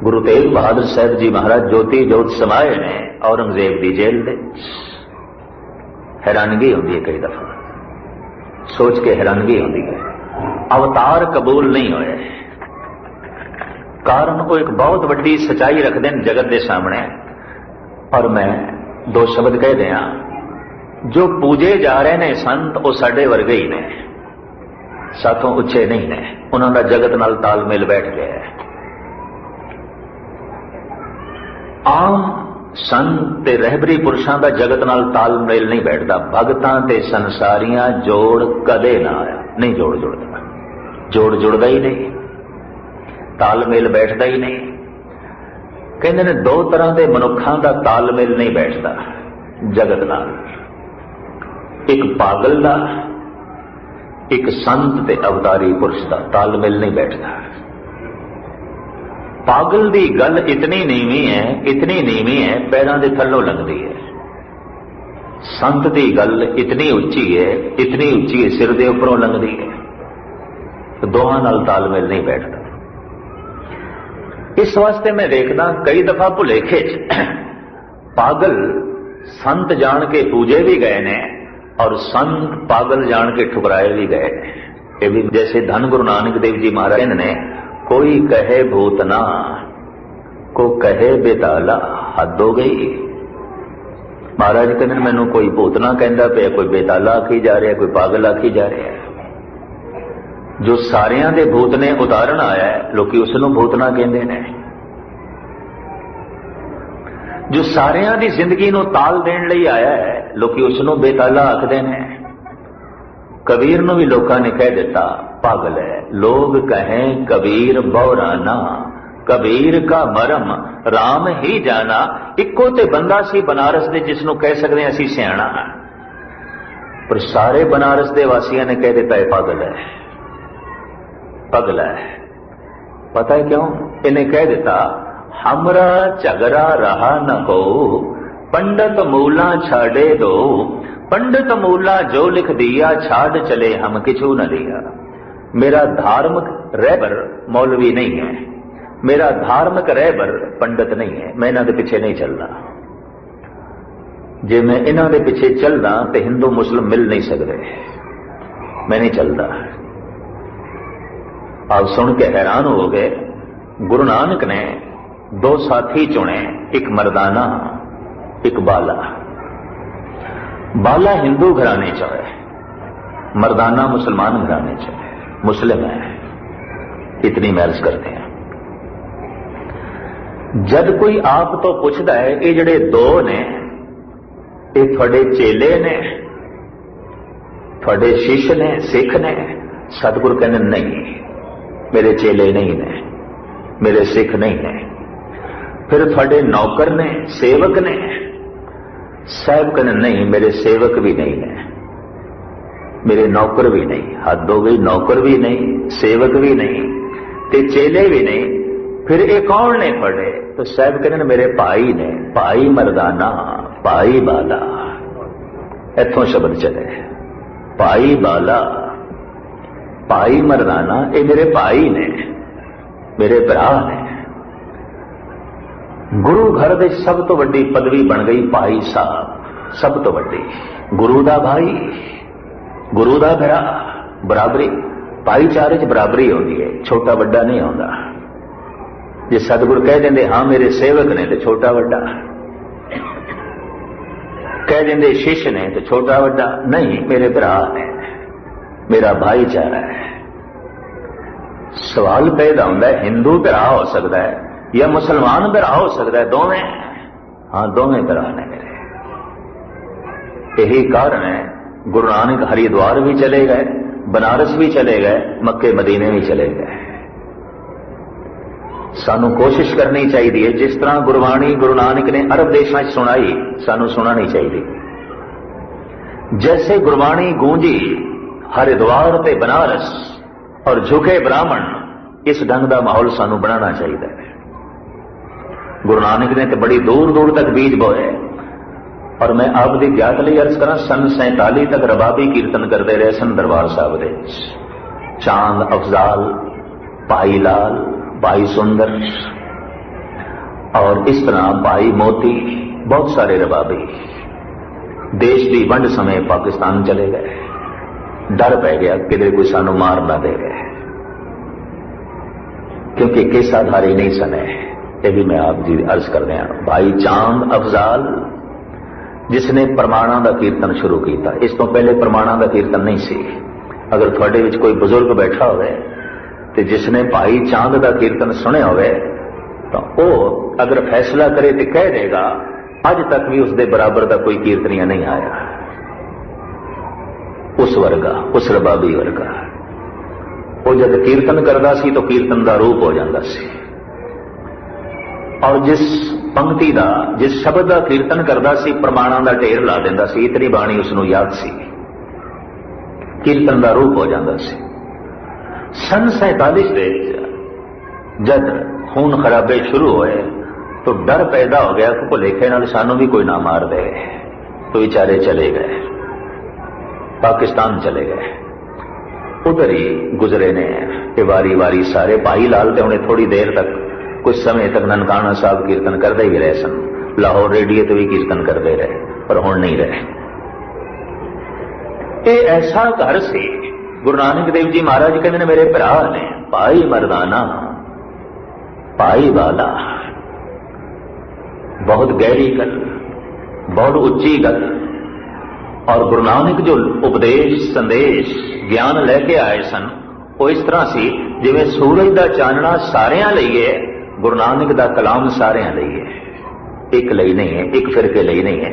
गुरु तेग बहादुर साहब जी महाराज ज्योति जोत समाए ने औरंगजेब की जेल दे। हैरानगी होती है, कई दफा सोच के हैरानगी होती है। अवतार कबूल नहीं होए, कारण वो एक बहुत वड्डी सच्चाई रखते हैं जगत के सामने। और मैं दो शब्द कह दिया, जो पूजे जा रहे ने संत वो साडे वर्गे ही ने, साथों उच्चे नहीं ने, उन्होंने जगत नाल तालमेल बैठ गया है। आम संत ते रहबरी पुरुषों का जगत नाल तालमेल नहीं बैठता। भगतां ते संसारियां जोड़ कदे ना आया, नहीं जोड़ जुड़ता, जोड़ जुड़ता ही नहीं, तालमेल बैठता ही नहीं। कहते ने दो तरह के मनुखों का तालमेल नहीं बैठता जगत नाल, एक पागल का, एक संत ते अवतारी पुरुष का तालमेल नहीं बैठता। पागल की गल इतनी नीवी है, इतनी नीवी है, पैरों के थल्लों लंघदी है। संत की गल इतनी उच्ची है, इतनी उच्ची है, सिर के उपरों लंघदी है। तो दोहां नाल तालमेल नहीं बैठता। इस वास्ते मैं देखदा कई दफा भुलेखे पागल संत जान के पूजे भी गए ने और संत पागल जान के ठुकराए भी गए ने। ये भी जैसे धन गुरु नानक देव जी महाराज ने, कोई कहे भूतना को कहे बेताला, हद हो गई। महाराज कहते मैनू कोई भूतना कहता पे, कोई बेताला आखी जा रहा है, कोई पागल आखी जा रहा है। जो सारियां दे भूत ने उतारण आया है, लोग उसनू भूतना कहते हैं। जो सारियां दी जिंदगी नू ताल देण लई आया है, लोग उसनू बेताला आखदे ने। कबीर नू भी लोगों ने कह दिता पागल है। लोग कहें कबीर बौराना, कबीर का मरम राम ही जाना। इको ते बंदा सी बनारस दे जिसनों कह सकते हैं असी सियाणा, पर सारे बनारस दे वासियों ने कह दिता है पागल है, पागल है। पता है क्यों? इन्हें कह दिता हमरा झगड़ा रहा न को, पंडित मूला छाड़े दो। पंडित मूला जो लिख दिया, छाड़ चले हम किछु न दिया। मेरा धार्मिक रहबर मौलवी नहीं है, मेरा धार्मिक रहबर पंडित नहीं है। मैं इन्हों के पीछे नहीं चलना। जे मैं इन्हों के पीछे चलना तो हिंदू मुस्लिम मिल नहीं सकते। मैं नहीं चलता। आप सुन के हैरान हो गए। गुरु नानक ने दो साथी चुने, एक मर्दाना एक बाला। बाला हिंदू घराने च है, मर्दाना मुसलमान घराने च है, मुस्लिम है। इतनी मैरिज करते हैं। जब कोई आप तो पूछता है ये जड़े दो ने ये थोड़े चेले ने, थोड़े शिष्य ने, सिख ने? सतगुरु कहने नहीं, मेरे चेले नहीं ने, मेरे सिख नहीं ने। फिर थोड़े नौकर ने, सेवक ने? साहब कहने नहीं, मेरे सेवक भी नहीं है, मेरे नौकर भी नहीं। हद हो गई, नौकर भी नहीं, सेवक भी नहीं, ते चेले भी नहीं। फिर एक कौन ने पढ़े? तो साहब कहने मेरे भाई ने, भाई मर्दाना, भाई बाला। इथों शब्द चले, भाई बाला, भाई मर्दाना। ये मेरे भाई ने, मेरे भरा ने। गुरु घर दे सब तो वड्डी पदवी बन गई भाई साहब, सब तो वड्डी। गुरु दा भाई, गुरु दा भरा, बराबरी। भाईचारे च बराबरी होती है, छोटा वड्डा नहीं होता। जे सतगुरु कह देंगे हाँ मेरे सेवक ने तो छोटा वड्डा, कह देंगे शिष्य ने तो छोटा वड्डा नहीं, मेरे भरा ने, मेरा भाईचारा है। सवाल पैदा होता है हिंदू भरा हो सकता है या मुसलमान भरा हो सकता है? दोवें? हाँ दोवें भरा ने मेरे। यही कारण है गुरु नानक हरिद्वार भी चले गए, बनारस भी चले गए, मक्के मदीने भी चले गए। सानू कोशिश करनी चाहिए जिस तरह गुरबाणी गुरु नानक ने अरब देशों में सुनाई, सानू सुनानी चाहिए। जैसे गुरबाणी गूंजी हरिद्वार ते बनारस और झुके ब्राह्मण, इस ढंग का माहौल सानू बनाना चाहिए। गुरु नानक ने तो बड़ी दूर दूर तक बीज बोए। और मैं आपकी ज्ञात लिए अर्ज करा, सन 47 तक रबाबी कीर्तन करते रहे सन दरबार साहब दे। चांद अफजाल, भाई लाल, भाई सुंदर, और इस तरह भाई मोती बहुत सारे रबाबी देश की वंड समय पाकिस्तान चले गए। डर पै गया किधरे कोई सानू मार ना दे गए, क्योंकि केसाधारी नहीं सने। ये भी मैं आप जी अर्ज कर रहा। भाई चांद अफजाल जिसने प्रमाणा का कीर्तन शुरू किया, इस तो पहले प्रमाणा का कीर्तन नहीं सी। अगर थोड़े विच कोई बुजुर्ग बैठा होवे तो जिसने भाई चांद का कीर्तन सुने होवे तो वह अगर फैसला करे तो कह देगा अज तक भी उसके बराबर का कोई कीर्तनिया नहीं आया। उस वर्गा, उस रबाबी वर्गा। वो जब कीर्तन करता सी तो कीर्तन का रूप हो जाता सी, और जिस पंक्ति का, जिस शब्द का कीर्तन करता सी प्रमाणा का ढेर ला देंदा सी। इतनी बाणी उसनूं याद सी, कीर्तन का रूप हो जाता सी। सन 47 जब खून खराबे शुरू होए तो डर पैदा हो गया कि भुलेखे नाल सानू भी कोई ना मार दे, तो बेचारे चले गए, पाकिस्तान चले गए। उधर ही गुजरे ने वारी वारी सारे। भाई लाल तो उन्हें थोड़ी देर तक, कुछ समय तक ननकाना साहब कीर्तन करते ही रहे सन, लाहौर रेडियो तो भी कीर्तन करते रहे, पर हुण नहीं रहे। ये ऐसा घर से गुरु नानक देव जी महाराज कहते ने मेरे भरा ने भाई मरदाना भाई वाला, बहुत गहरी गल, बहुत उच्ची गल। और गुरु नानक जो उपदेश संदेश ज्ञान लैके आए सन वो इस तरह से जिवें सूरज का चानना सारियां लईए, गुरु नानक का कलाम सारियां लईए। एक लई नहीं है, एक फिरके लई नहीं है,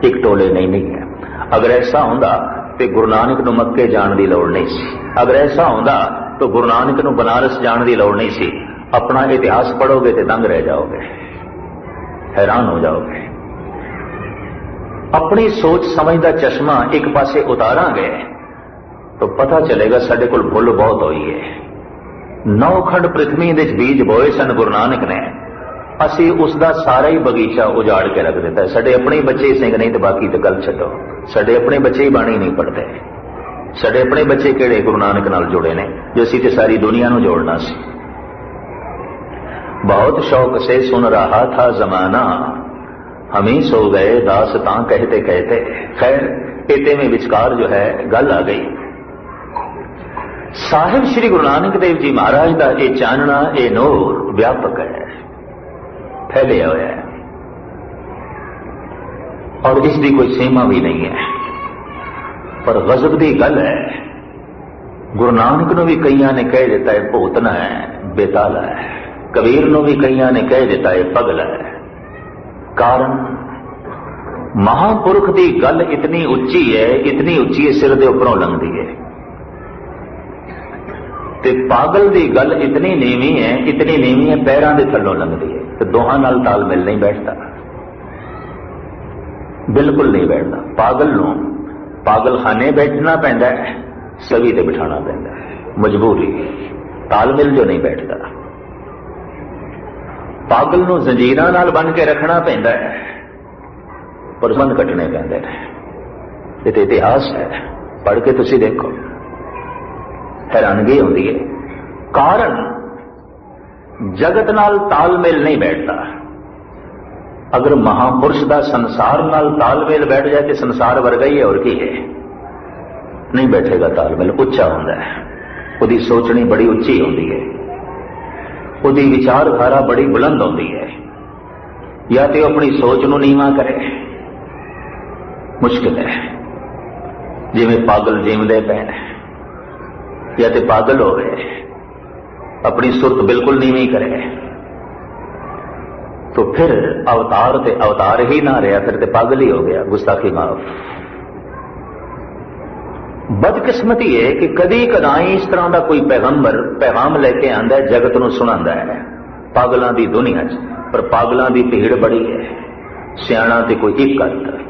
एक टोले नहीं है। अगर ऐसा होंदा तो गुरु नानक नूं मक्के जाण दी लोड़ नहीं सी। अगर ऐसा होंदा तो गुरु नानक नूं बनारस जाण दी लोड़ नहीं सी। अपना इतिहास पढ़ोगे तो दंग रह जाओगे, हैरान हो जाओगे। अपनी सोच समझ का चश्मा एक पासे उतारांगे तो पता चलेगा साडे कोल भुल बहुत हुई है। 9 खंड पृथ्वी दे बीज बोए सन गुरु नानक ने, असी उसका सारा ही बगीचा उजाड़ के रख दिता है। साडे अपने बच्चे सिंह नहीं तो बाकी तो गल छड्डो, साडे अपने बच्चे ही बाणी नहीं पढ़ते। साडे अपने बच्चे किहड़े गुरु नानक नाल जुड़े ने जो असी ते सारी दुनिया नूं जोड़ना सी। बहुत शौक से सुन रहा था जमाना, हम ही सो गए दासतां कहते कहते। खैर इतने में विचकार जो है गल आ गई। साहिब श्री गुरु नानक देव जी महाराज का यह चानना, यह नूर व्यापक है, फैले हुआ है, और इसकी कोई सीमा भी नहीं है। पर गजब की गल है, गुरु नानक ने भी कईयां ने कह दिता है भूतना है, बेताला है। कबीर ने भी कईयां ने कह दिता है पगला है। कारण महापुरुष की गल इतनी उच्ची है, इतनी उच्ची है सिर के उपरों लंघदी है, ते पागल की गल इतनी नीवी है, इतनी नीवी है पैरों के थलों लंघदी है। तो दोहां नाल तालमेल नहीं बैठता, बिल्कुल नहीं बैठता। पागल नूं पागलखाने बैठना पैंदा है, सभी ते बिठाना पैंदा है, मजबूरी, तालमेल जो नहीं बैठता। पागल नूं जंजीरां नाल बन के रखना पैंदा है, पर बंद कटने पैंदे ने। ये तो इतिहास है, पढ़ के तुसीं देखो, हैरानगी होंदी है। कारण जगत नाल तालमेल नहीं बैठता। अगर महापुरुष का संसार नाल तालमेल बैठ जाए तो संसार वर्गा ही है, और की है, नहीं बैठेगा तालमेल। उच्चा होंदा है, उसकी सोचनी बड़ी उच्ची होंदी है, उसकी विचारधारा बड़ी बुलंद होती है। या तो अपनी सोच नूं नीवा करे, मुश्किल है, जिवें पागल जीवदे पे, या तो पागल हो गए अपनी सुरत बिल्कुल नीवी करे, तो फिर अवतार ते अवतार ही ना रहा, फिर तो पागल ही हो गया। गुस्ताखी माफ। बदकिस्मती है कि कदी कदाई इस तरह का कोई पैगंबर पैगाम लेके आंदा है, जगत नूं सुणांदा है पागलों की दुनिया च। पर पागलों की भीड़ बड़ी है, सियाणा तो कोई एक अद।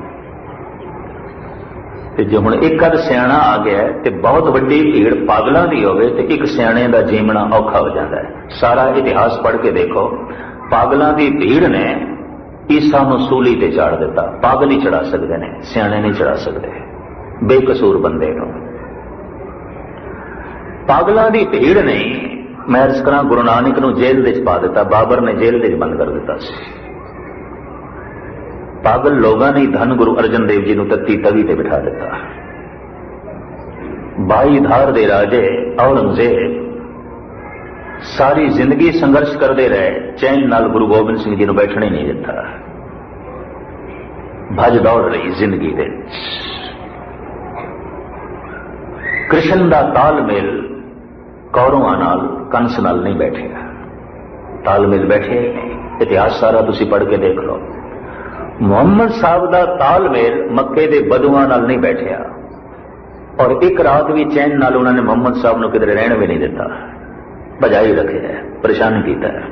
जो हुण एक अद सियाणा आ गया है तो बहुत वड्डी भीड़ पागलों की होवे तो एक सियाणे का जीवना औखा हो जाता है। सारा इतिहास पढ़ के देखो, पागलों की भीड़ ने ईसा नूं सूली ते चाड़ दिता। पागल ही चढ़ा सकते हैं, सियाणे नहीं चढ़ा सकते, बेकसूर बंदे को। पागलों की भीड़ ने मैं अर्ज करा गुरु नानक नूं जेल दे पा दिता, बाबर ने जेल दे बंद कर दिता सी। पागल लोगों ने धन गुरु अर्जन देव जी नूं तत्ती तवी ते बिठा दिता। 22 धार दे राजे औरंगजेब सारी जिंदगी संघर्ष करते रहे, चैन नाल गुरु गोबिंद सिंह जी नूं बैठने नहीं दिता। भज दौड़ रही जिंदगी दे। कृष्ण दा तालमेल कौरवां नाल कंस नाल नहीं बैठेगा, तालमेल बैठे इतिहास सारा तुसी पढ़ के देख लो। मुहम्मद साहब दा तालमेल मक्के दे बदुआं नाल नहीं बैठिया, और एक रात भी चैन नाल उन्होंने मुहम्मद साहब नूं किधरे रहण भी नहीं दिता, भजाई रखे है, परेशान किया है।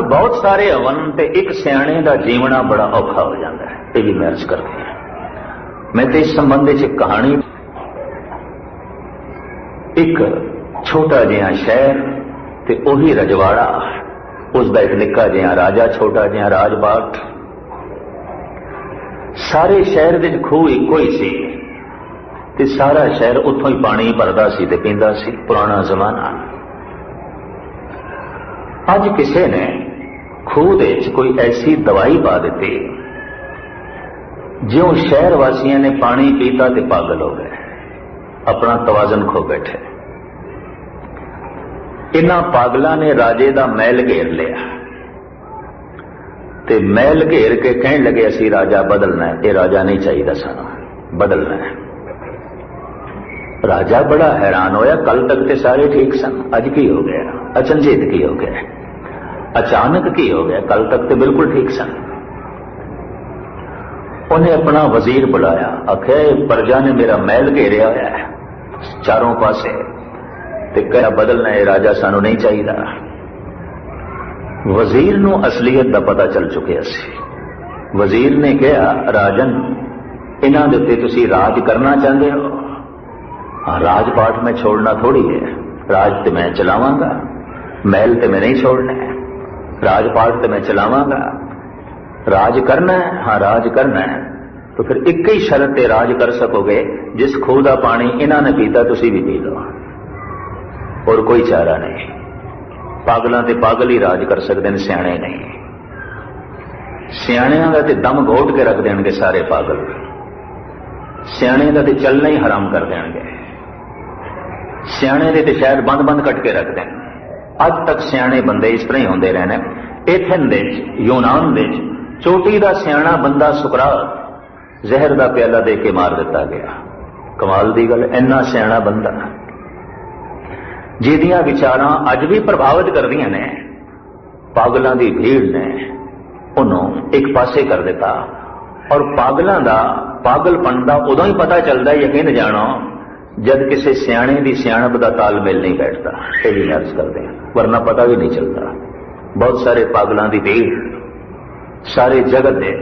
बहुत सारे हवन ते एक सियाणे दा जीवना बड़ा औखा हो जाता है, ये भी मैं अर्ज करती हूं। मैं तो इस संबंध में कहानी, एक छोटा जिहा शहर ते उही रजवाड़ा, उसका एक निक्का जिहा राजा, छोटा जिहा राजबाग। सारे शहर दे खूह इको ही सी ते सारा शहर उत्थों ही पानी भरदा सी ते पींदा सी। पुराना जमाना। अज किसी ने खूह दे कोई ऐसी दवाई पा दी, ज्यों शहर वासियों ने पानी पीता ते पागल हो गए, अपना तवाजन खो बैठे। इन्हां पागलों ने राजे का महल घेर लिया ते महल घेर के कहने लगे असी राजा बदलना है, ये राजा नहीं चाहिए सानू, बदलना है। राजा बड़ा हैरान होया, कल तक ते सारे ठीक सन, अज की हो गया, अचंजेत की हो गया, अचानक की हो गया, कल तक तो बिल्कुल ठीक सन। उन्हें अपना वजीर बुलाया, आखिया प्रजा ने मेरा महल घेरिया होया है चारों पासे, ते कहा बदलना है, राजा सानू नहीं चाहिए। वजीर नू असलीयत का पता चल चुकिया सी। वजीर ने कहा राजन, इन्हां दे उत्ते तुसीं राज करना चाहते हो? हाँ, राजपाट में छोड़ना थोड़ी है, राज तो मैं चलावांगा, महल तो मैं नहीं छोड़ना है, राजपाट तो मैं चलावांगा। राज करना है? हाँ, राज करना है। तो फिर एक ही शर्त ते राज कर सकोगे, जिस खूह का पानी इन्हां ने पीता तुसीं भी पी लो, और कोई चारा नहीं। पागलों ते पागल ही राज कर सकते हैं, सियाणे नहीं। सियाणियां दा ते दम घोट के रख देंगे सारे पागल, सियाणे दा ते चलना ही हराम कर देंगे। सियाणे दे ते शायद बंद बंद कट के रख दें। अज तक सियाणे बंदे इस तरह ही होंदे रहने। एथेन दे यूनान दे चोटी दा सियाणा बंदा सुकरात जहर दा प्याला दे के मार दिता गया। कमाल दी गल, इन्ना सियाणा बंदा जिहदियां विचारां अज भी प्रभावित करदियां ने, पागलों की भीड़ ने उन्होंने एक पासे कर दिता। और पागलों का पागलपन का उदों ही पता चलता, यकीन जानो, जब किसी सियाणे की सियाणप का तालमेल नहीं बैठता, ये भी अर्ज करते हैं, वरना पता भी नहीं चलता। बहुत सारे पागलों की भीड़ सारे जगत में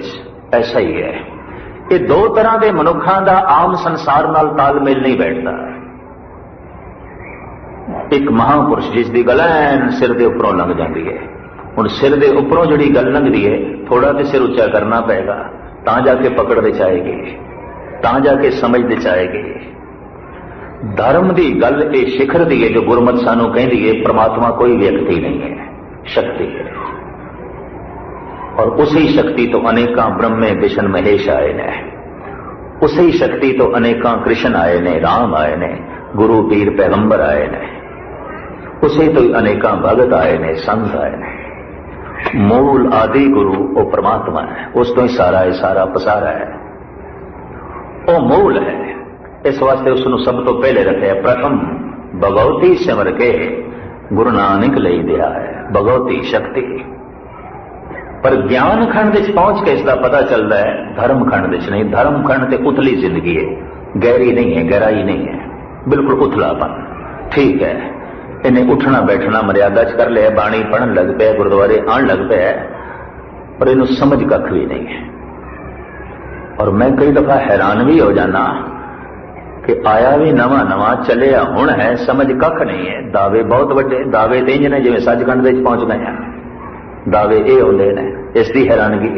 ऐसा ही है। ये दो तरह के मनुखों का आम संसार नाल तालमेल नहीं बैठता। एक महापुरुष जिसकी गल ऐन सिर के उपरों लंघ जाती है, हुण सिर के उपरों जी गल लंघती है, थोड़ा तो सिर उच्चा करना पेगा, तां जाके पकड़ दे चाहेगी, तां जाके समझ दे चाहेगी। धर्म की गल ये शिखर दी है, जो गुरमत सानू कहती है, परमात्मा कोई व्यक्ति नहीं है, शक्ति है। और उसी शक्ति तो अनेका ब्रह्मे विष्णु महेश आए ने, उसी शक्ति तो अनेका कृष्ण आए ने, राम आए ने, गुरु पीर पैगंबर आए ने, उसे तो अनेका भगत आए ने, संत आए ने। मूल आदि गुरु वो परमात्मा है, उस तो ही सारा पसारा है, वो मूल है। इस वास्ते उसने सब तो पहले रखे, प्रथम भगवती सिमर के गुरु नानक लई दिया है, भगवती शक्ति। पर ज्ञान खंड पहुंच के इसका पता चलता है, धर्म खंड नहीं। धर्म खंड ते उथली जिंदगी है, गहरी नहीं है, गहराई नहीं है, बिल्कुल उथलापन। ठीक है, इन्हें उठना बैठना मर्यादा च कर लिया, बाणी पढ़न लग पे, गुरुद्वारे आन लग पे, पर इन्हें समझ कख भी नहीं है। और मैं कई दफा हैरान भी हो जाना कि आया भी नवा नवा, चलिया हुण है, समझ कख नहीं है। दावे बहुत बड़े, दावे तो इंज ने जिवें सचखंड पहुंच गए हैं, दावे ये होंदे ने। इसकी हैरानगी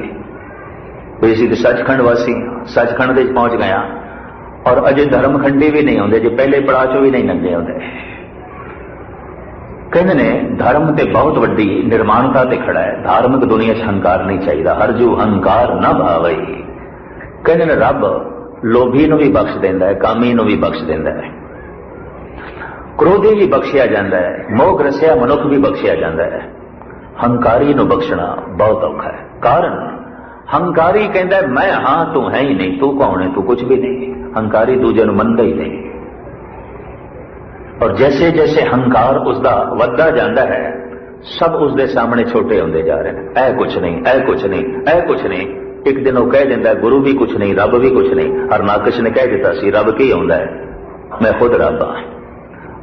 भी असीं सचखंड वासी, सचखंड पहुंच गया, और अजे धर्मखंडी भी नहीं होंदे, जो पहले पड़ाव चो भी नहीं लंघे होंदे। कहते ने धर्म ते बहुत वड्डी निर्माणता ते खड़ा है। धार्मिक दुनिया च हंकार नहीं चाहिए। हर जू हंकार न भावई। कहते ने रब लोभी नूं भी बख्श देंदा है, कामी नूं भी बख्श देंदा है, क्रोधी भी बख्शिया जाता है, मोह ग्रसिया मनुख भी बख्शिया जाता है। हंकारी नूं बख्शना बहुत औखा है। कारण हंकारी कहता है मैं हाँ तू है ही नहीं, तू कौन है, तू कुछ भी नहीं। हंकारी दूजे नूं मनदा ही नहीं। और जैसे जैसे हंकार उसका वधदा जाता है, सब उसके सामने छोटे होंदे जा रहे हैं। ऐ कुछ नहीं, ऐ कुछ नहीं, ऐ कुछ नहीं। एक दिन वह कह दिंदा गुरु भी कुछ नहीं, रब भी कुछ नहीं। हरनाकश ने कह दिता सी रब की आउंदा है, मैं खुद रब हाँ।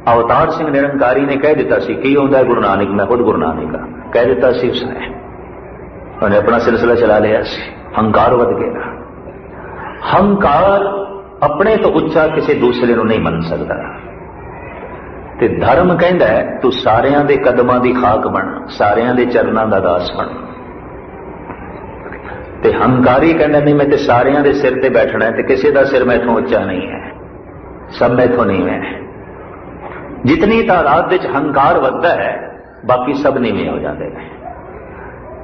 अवतार सिंह निरंकारी ने कह दिता सी की आउंदा है, गुरु नानक मैं खुद गुरु नानक हाँ, कह दिता सी उसने। उन्हें अपना सिलसिला चला लिया सी। हंकार वध गया। हंकार अपने तो उच्चा किसी दूसरे को नहीं मन सकता। ते धर्म कहता है तू सारियां दे कदमां दी खाक बन, सारियां दे चरनां दा दास बन। ते हंकारी कहना नहीं मैं ते सारियां दे सिर ते बैठना है, ते किसी दा सिर मैथों उच्चा नहीं है, सब मैथों नहीं है। जितनी तादाद विच हंकार वधदा है बाकी सब नीवें हो जाते हैं।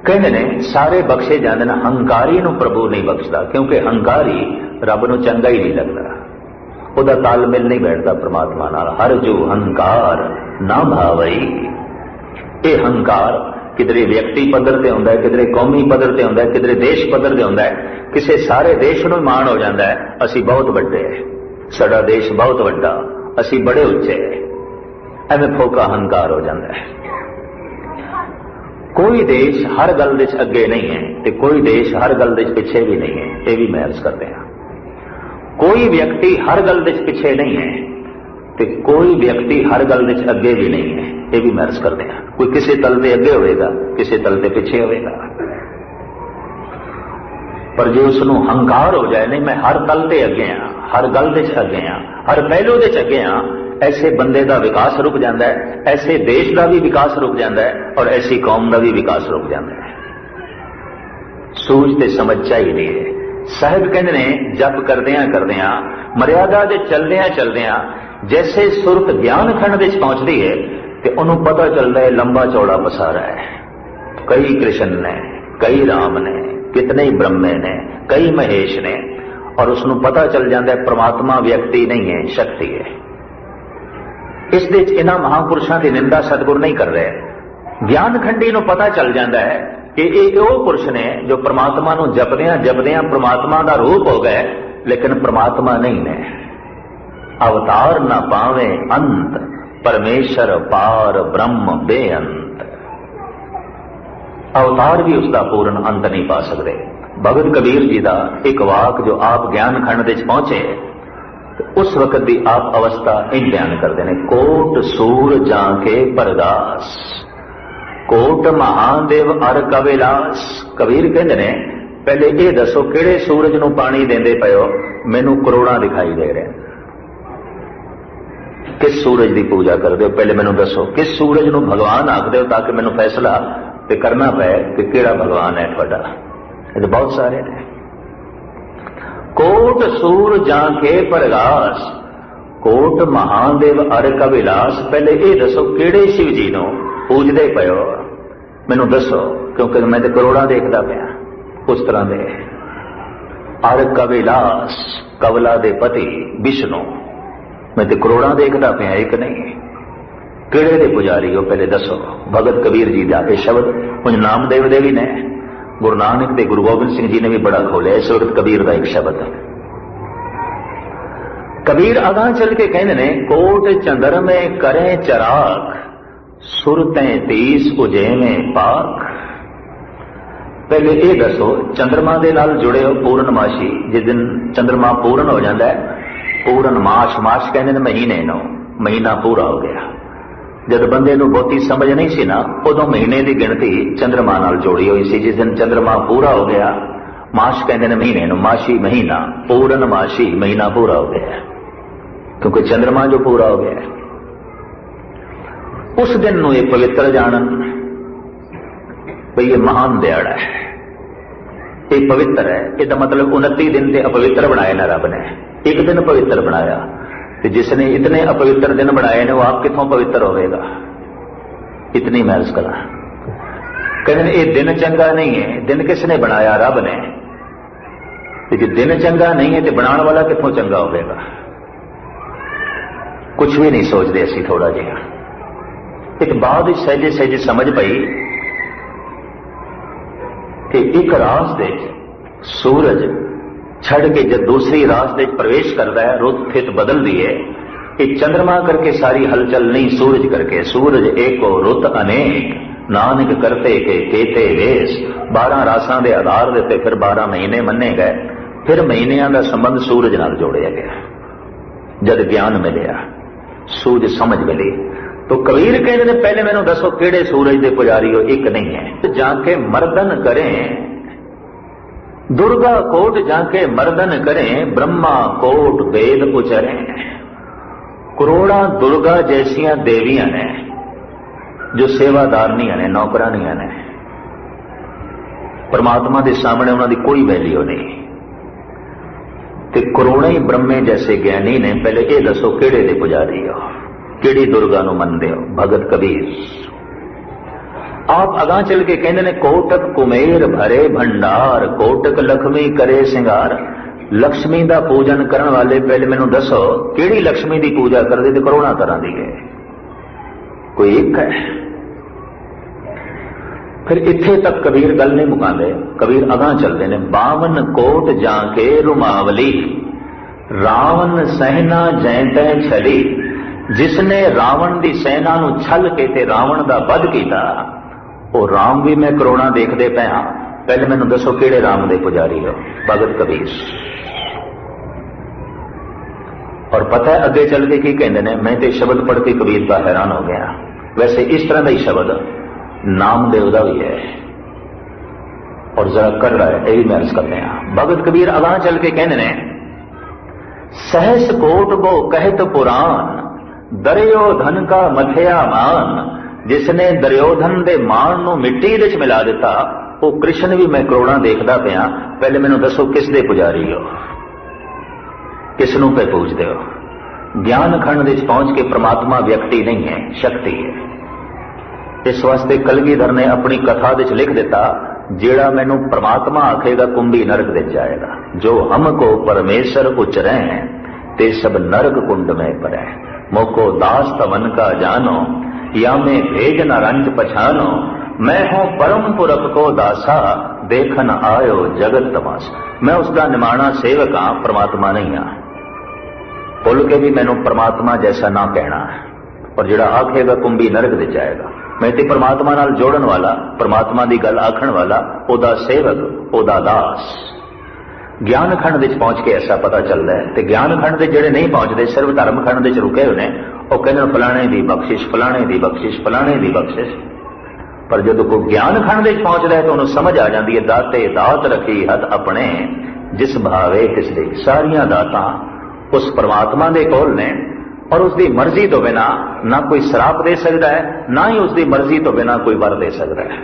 कहते ने सारे बख्शे जाते हैं, हंकारी नूं प्रभु नहीं बख्शदा, क्योंकि हंकारी रब नूं चंगा ही नहीं लगता। ਉਹਦਾ ਤਾਲਮੇਲ नहीं बैठता परमात्मा नाल। हर जो हंकार ना भावई। ये हंकार किधरे व्यक्ति पद्धर ते हुंदा है, किधरे कौमी पद्धर ते हुंदा है, किधरे देश पद्धर ते हुंदा है। किसी सारे देश नूं मान हो जाता है असी बहुत वड्डे है, साडा देश बहुत वड्डा, असी बड़े उच्चे है। एवें फोका हंकार हो जाता है। कोई देश हर गल विच अगे नहीं है, ते कोई देश हर गल विच पिछे भी नहीं है। ये भी मैं अर्ज करते हैं। कोई व्यक्ति हर गल विच पिछे नहीं है, ते कोई व्यक्ति हर गल विच अगे भी नहीं है। ये भी मैं अर्ज करते हैं। कोई किसी तल ते अगे होएगा, किसी तल ते पिछे होएगा। पर जो उसनूं हंकार हो जाए नहीं मैं हर तल ते अगे हाँ, हर गल विच अगे हाँ, हर पहलू विच अगे हाँ, ऐसे बंदे का विकास रुक जाता है, ऐसे देश का भी विकास रुक जाता है, और ऐसी कौम का भी विकास रुक जाता है। सूझ ते समझ चाहिए। साहिब कहते ने जप करदियां करदियां मर्यादा दे चलदियां चलदियां जैसे सुरत ज्ञान खंड विच पहुंचती है तो उन्होंने पता चलता है लंबा चौड़ा पसारा है। कई कृष्ण ने, कई राम ने, कितने ही ब्रह्मे ने, कई महेश ने, और उसनों पता चल जाता है परमात्मा व्यक्ति नहीं है, शक्ति है। इस दे इन्हां महापुरुषों की निंदा सतगुर नहीं कर रहे। ज्ञान खंडी नूं पता चल जाता है कि ये वो पुरुष ने जो परमात्मा नूं जपदियां जपदियां परमात्मा का रूप हो गए, लेकिन परमात्मा नहीं ने। अवतार न पावे अंत, परमेश्वर पार ब्रह्म बेअंत। अवतार भी उसका पूर्ण अंत नहीं पा सकते। भगत कबीर जी का एक वाक जो आप ज्ञान खंड विच पहुंचे, उस वक्त की आप अवस्था इन बयान करते हैं। कोट सूर जाके परदास, कोट महादेव अर कविलास। कबीर कहते ने पहले ये दसो किहड़े सूरज नूं पानी देंदे पए हो, मैनूं करोड़ां दिखाई दे रहे। किस सूरज की पूजा करते हो पहले मैनूं दसो। किस सूरज नूं भगवान आखदे हो ताकि मैनूं फैसला ते करना पए कि किहड़ा भगवान है तुहाडा। ये बहुत सारे ने। कोट सूर जाके परगास, कोट महादेव अर कविलास। पहले ये दसो किहड़े शिव जी नूं पूजदे पए हो, मैनूं दसो, क्योंकि मैं तो करोड़ां देखदा पिया। उस तरह दे अर कविलास, कवला दे पति विष्णु, मैं तो करोड़ां देखदा पिया, एक नहीं। किहड़े दे पुजारी हो पहले दसो। भगत कबीर जी का यह शब्द कुछ नामदेव दे भी ने, गुरु नानक दे गुरु गोबिंद सिंह जी ने भी बड़ा खोलिया इस वक्त कबीर का एक शब्द। कबीर अगां चल के कहते ने कोट चंद्र में करें चराग, सुरतें 30 उजेवें पाक। पहले ये दसो चंद्रमा के नाल जुड़े हो पूर्णमाशी, जिस दिन चंद्रमा पूर्ण हो जाता है, पूर्णमाश, माश कहते हैं महीने नो, महीना पूरा हो गया। जब बंदे नूं बहुती समझ नहीं सी ना, उदों महीने की गिनती चंद्रमा नाल जोड़ी हुई सी। जिस दिन चंद्रमा पूरा हो गया, माश कहते हैं महीने नूं, माशी महीना, पूर्णमाशी महीना पूरा हो गया, क्योंकि चंद्रमा जो पूरा हो गया। उस दिन नूं ये पवित्र जानन भाई ये महान दिहाड़ा है, ये पवित्र है। इसका मतलब 29 दिन से अपवित्र बनाए ना रब ने, एक दिन पवित्र बनाया। तो जिसने इतने अपवित्र दिन बनाए ने वो आप कितों पवित्र होगा। इतनी मैं अर्ज करा। कहते ये दिन चंगा नहीं है, दिन किसने बनाया? रब ने। जो दिन चंगा नहीं है तो बनाने वाला कितों चंगा होगा? कुछ भी नहीं सोचते असी थोड़ा जिहा। एक बाद सहजे सहजे समझ पई कि एक रास दे सूरज छड़ के जब दूसरी रास दे प्रवेश करता है, रुत फित बदलती है। ये चंद्रमा करके सारी हलचल नहीं, सूरज करके। सूरज एको रुत अनेक, नानक करते के केते वेश। 12 रासां दे आधार देते फिर 12 महीने मन्ने गए। फिर महीनियां का संबंध सूरज नाल जोड़िया गया। जद ज्ञान मिलिया, सूरज समझ मिली, तो कबीर कहते ने पहले मैनू दसो किहड़े सूरज दे पुजारी हो? एक नहीं है। जाके मर्दन करें दुर्गा कोट, जाके मर्दन करें ब्रह्मा कोट वेद उचरें। करोड़ा दुर्गा जैसिया देवियां ने जो सेवादारनियां ने, नौकरानियां ने। परमात्मा के सामने उन्होंने कोई वैल्यू नहीं। ते करोड़ों ही ब्रह्मे जैसे ज्ञानी ने। पहले ये दसो किहड़े दे पुजारी हो, किहड़ी दुर्गा नूं मनदे हो? भगत कबीर। आप अगां चल के कहंदे ने कोटक कुमेर भरे भंडार, कोटक लक्ष्मी करे सिंगार। लक्ष्मी का पूजन करने वाले पहले मैनू दसो किहड़ी लक्ष्मी की पूजा करदे? ते करोड़ां तरह की है, कोई एक है? फिर इत्थे तक कबीर गल नहीं मुकांदे। कबीर अगां चलते ने, 52 कोट जाके रुमावली, रावण सहना जैते छली। जिसने रावण की सेना नूं छल के ते रावण का वध किया, वो राम भी मैं करोड़ा देखते पे हाँ। पहले मैनू दसो किहड़े राम दे पुजारी हो? भगत कबीर। और पता है अगे चल के की कहते हैं? मैं तो शब्द पढ़ के कबीर का हैरान हो गया। वैसे इस तरह का ही शब्द नामदेव का भी है और जरा कर रहा है, यही मैं अर्ज करते हैं। भगत कबीर अगां चल के कहते हैं, सहस कोट बो कहत पुराण, दर्योधन का मथया मान। जिसने दुर्योधन दे मान नूं मिट्टी विच मिला दिता, वो कृष्ण भी मैं करोड़ा देखदा पिया। पहले मैनू दसो किस दे पुजारी हो, किस नूं पे पूजदे हो? ज्ञान खंड विच पहुंच के परमात्मा व्यक्ति नहीं है, शक्ति है। इस वास्ते कलगीधर ने अपनी कथा विच लिख दिता, जेड़ा मैनू परमात्मा आखेगा कुंभी नरक विच जाएगा। जो हमको परमेश्वर उचरे ते सब नरक कुंड में पड़े। मोको दास तवन का जानो, या मैं भेज न रंज पछानो। मैं हूं परम पुरख को दासा, देखन आयो जगत तमाशा। मैं उसका निमाणा सेवक हाँ, परमात्मा नहीं हाँ। भुल के भी मैनू परमात्मा जैसा ना कहना है। और जिहड़ा आखेगा कुंभी नरक विच जाएगा। मैं ते परमात्मा नाल जोड़न वाला, परमात्मा की गल आखण वाला, ओदा सेवक, ओदा दास। ज्ञान खंड विच पहुंच के ऐसा पता चलता है। तो ज्ञान खंड के जिहड़े नहीं पहुंचते, सिर्फ धर्म खंड विच रुके हुए हैं, वो कहते फलाने की बख्शिश, फलाने की बख्शिश, फलाने की बख्शिश। पर जो कोई ज्ञान खंड विच पहुंचता है तो उन्हें समझ आ जाती है, दाते दात रखी हथ अपने, जिस भावे तिस दे। सारियां दातां उस परमात्मा के कोल ने, और उसकी मर्जी तो बिना ना कोई श्राप दे सकता है, ना ही उसकी मर्जी तो बिना कोई वर दे सकता है।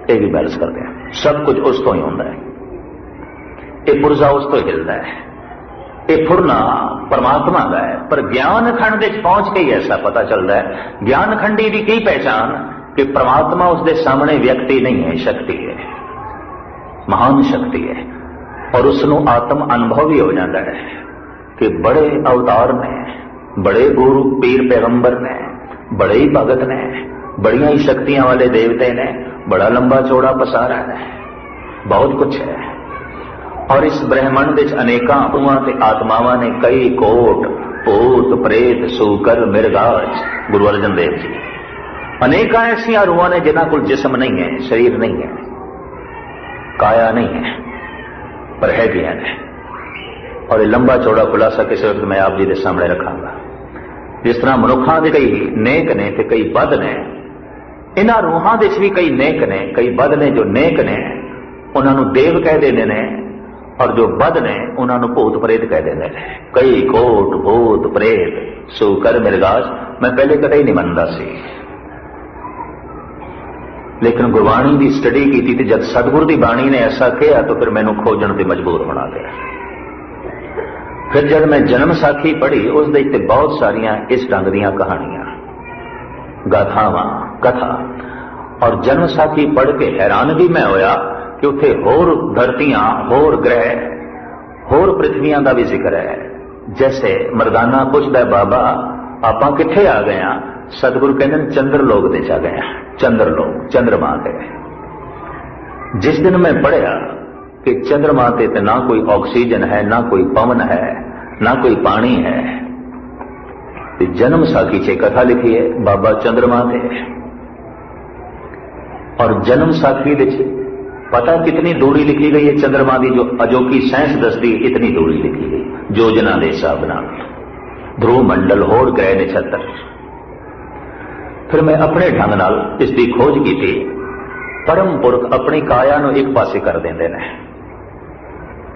ये भी बैलेंस करते हैं। सब कुछ उस तो ही होता है। ये पुरजा उस तो हिलता है, ये फुरना परमात्मा का है। पर ज्ञान खंड विच पहुंच के ही ऐसा पता चलता है। ज्ञान खंडी की की पहचान कि परमात्मा उसके सामने व्यक्ति नहीं है, शक्ति है, महान शक्ति है। और उसनों आत्म अनुभव ही हो जाता है कि बड़े अवतार ने, बड़े गुरु पीर पैगंबर ने, बड़े ही भगत ने, बड़िया ही शक्तियां वाले देवते ने, बड़ा लंबा चौड़ा पसारा है, बहुत कुछ है। और इस ब्रह्मांड विच अनेकां रूहां ते आत्मावां ने, कई कोट भूत प्रेत सूकर मिर्गाज। गुरु अर्जन देव जी, अनेकां ऐसियां रूहां ने जिन्हां कोल जिस्म नहीं है, शरीर नहीं है, काया नहीं है, पर है भी है। और ये लंबा चौड़ा खुलासा किसी वक्त मैं आप जी के सामने रखांगा। जिस तरह मनुखा के कई नेक ने ते कई बद ने, इन्हां रूहां विच भी कई नेक ने, कई बद ने। जो नेक ने उन्होंने देव कह देने ने, और जो बद ने उन्होंने भूत प्रेत कह देने ने। कई कोट भूत प्रेत सूकर मिर्गाज मैं पहले कदे ही नहीं मनता सी, लेकिन गुरबाणी की स्टडी की थी। जब सतगुरु की बाणी ने ऐसा कहा तो फिर मैनू खोजण ते मजबूर होना गया। फिर जब मैं जन्म साखी पढ़ी, उस दे बहुत सारियां इस ढंग दीयां कहानियां गाथावां कथा। और जन्म साखी पढ़ के हैरान भी मैं होया कि उत्थे होर धरतियां, होर ग्रह, होर पृथ्वियां का भी जिक्र है। जैसे मरदाना पुछदा बाबा आपां कित्थे आ गए हां, सतगुरु कहंदे चंद्रलोक दे जा गए, चंद्रलोक, चंद्रमा ते। जिस दिन मैं पढ़िया कि चंद्रमा ते ना कोई ऑक्सीजन है, ना कोई पवन है, ना कोई पानी है, तो जन्म साखी च कथा लिखी है बाबा चंद्रमा ते। और जन्म साखी दे पता कितनी दूरी लिखी गई है चंद्रमा की, जो अजोकी साइंस दसदी इतनी दूरी लिखी गई योजना के हिसाब नाल। ध्रुव मंडल, होर ग्रह नक्षत्र। फिर मैं अपने ढंग नाल इसकी खोज की थी। परम पुरख अपनी काया नूं एक पासे कर देंदे ने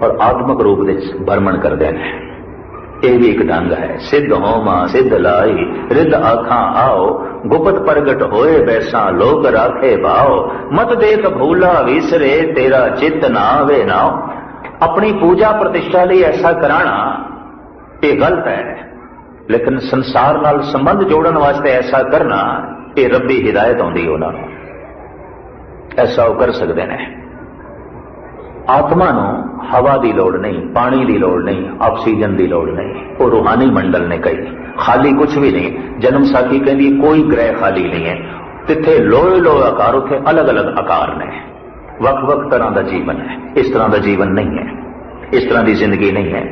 और आत्मक रूप में भ्रमण करते हैं। यह भी एक ढंग है। सिद्ध होमा सिद्ध लाई, रिद्ध आखा आओ, गुपत प्रगट होए बैसा, लोक राखे भाओ, मत देख भूला विसरे, तेरा चित्त ना आवे नाओ। अपनी पूजा प्रतिष्ठा लिए ऐसा कराना ये गलत है, लेकिन संसार नाल संबंध जोड़न वास्ते ऐसा करना ये रब्बी हिदायत आउंदी उन्होंने, ऐसा वो कर सकते हैं। आत्मा नूं हवा की लोड़ नहीं, पानी की लोड़ नहीं, ऑक्सीजन की लोड़ नहीं। वो रूहानी मंडल ने कही खाली कुछ भी नहीं। जन्म साखी कहती कोई ग्रह खाली नहीं है। तिथे लोए लोए आकार, उथे अलग अलग आकार ने, वक वक तरह का जीवन है। इस तरह का जीवन नहीं है, इस तरह की जिंदगी नहीं है।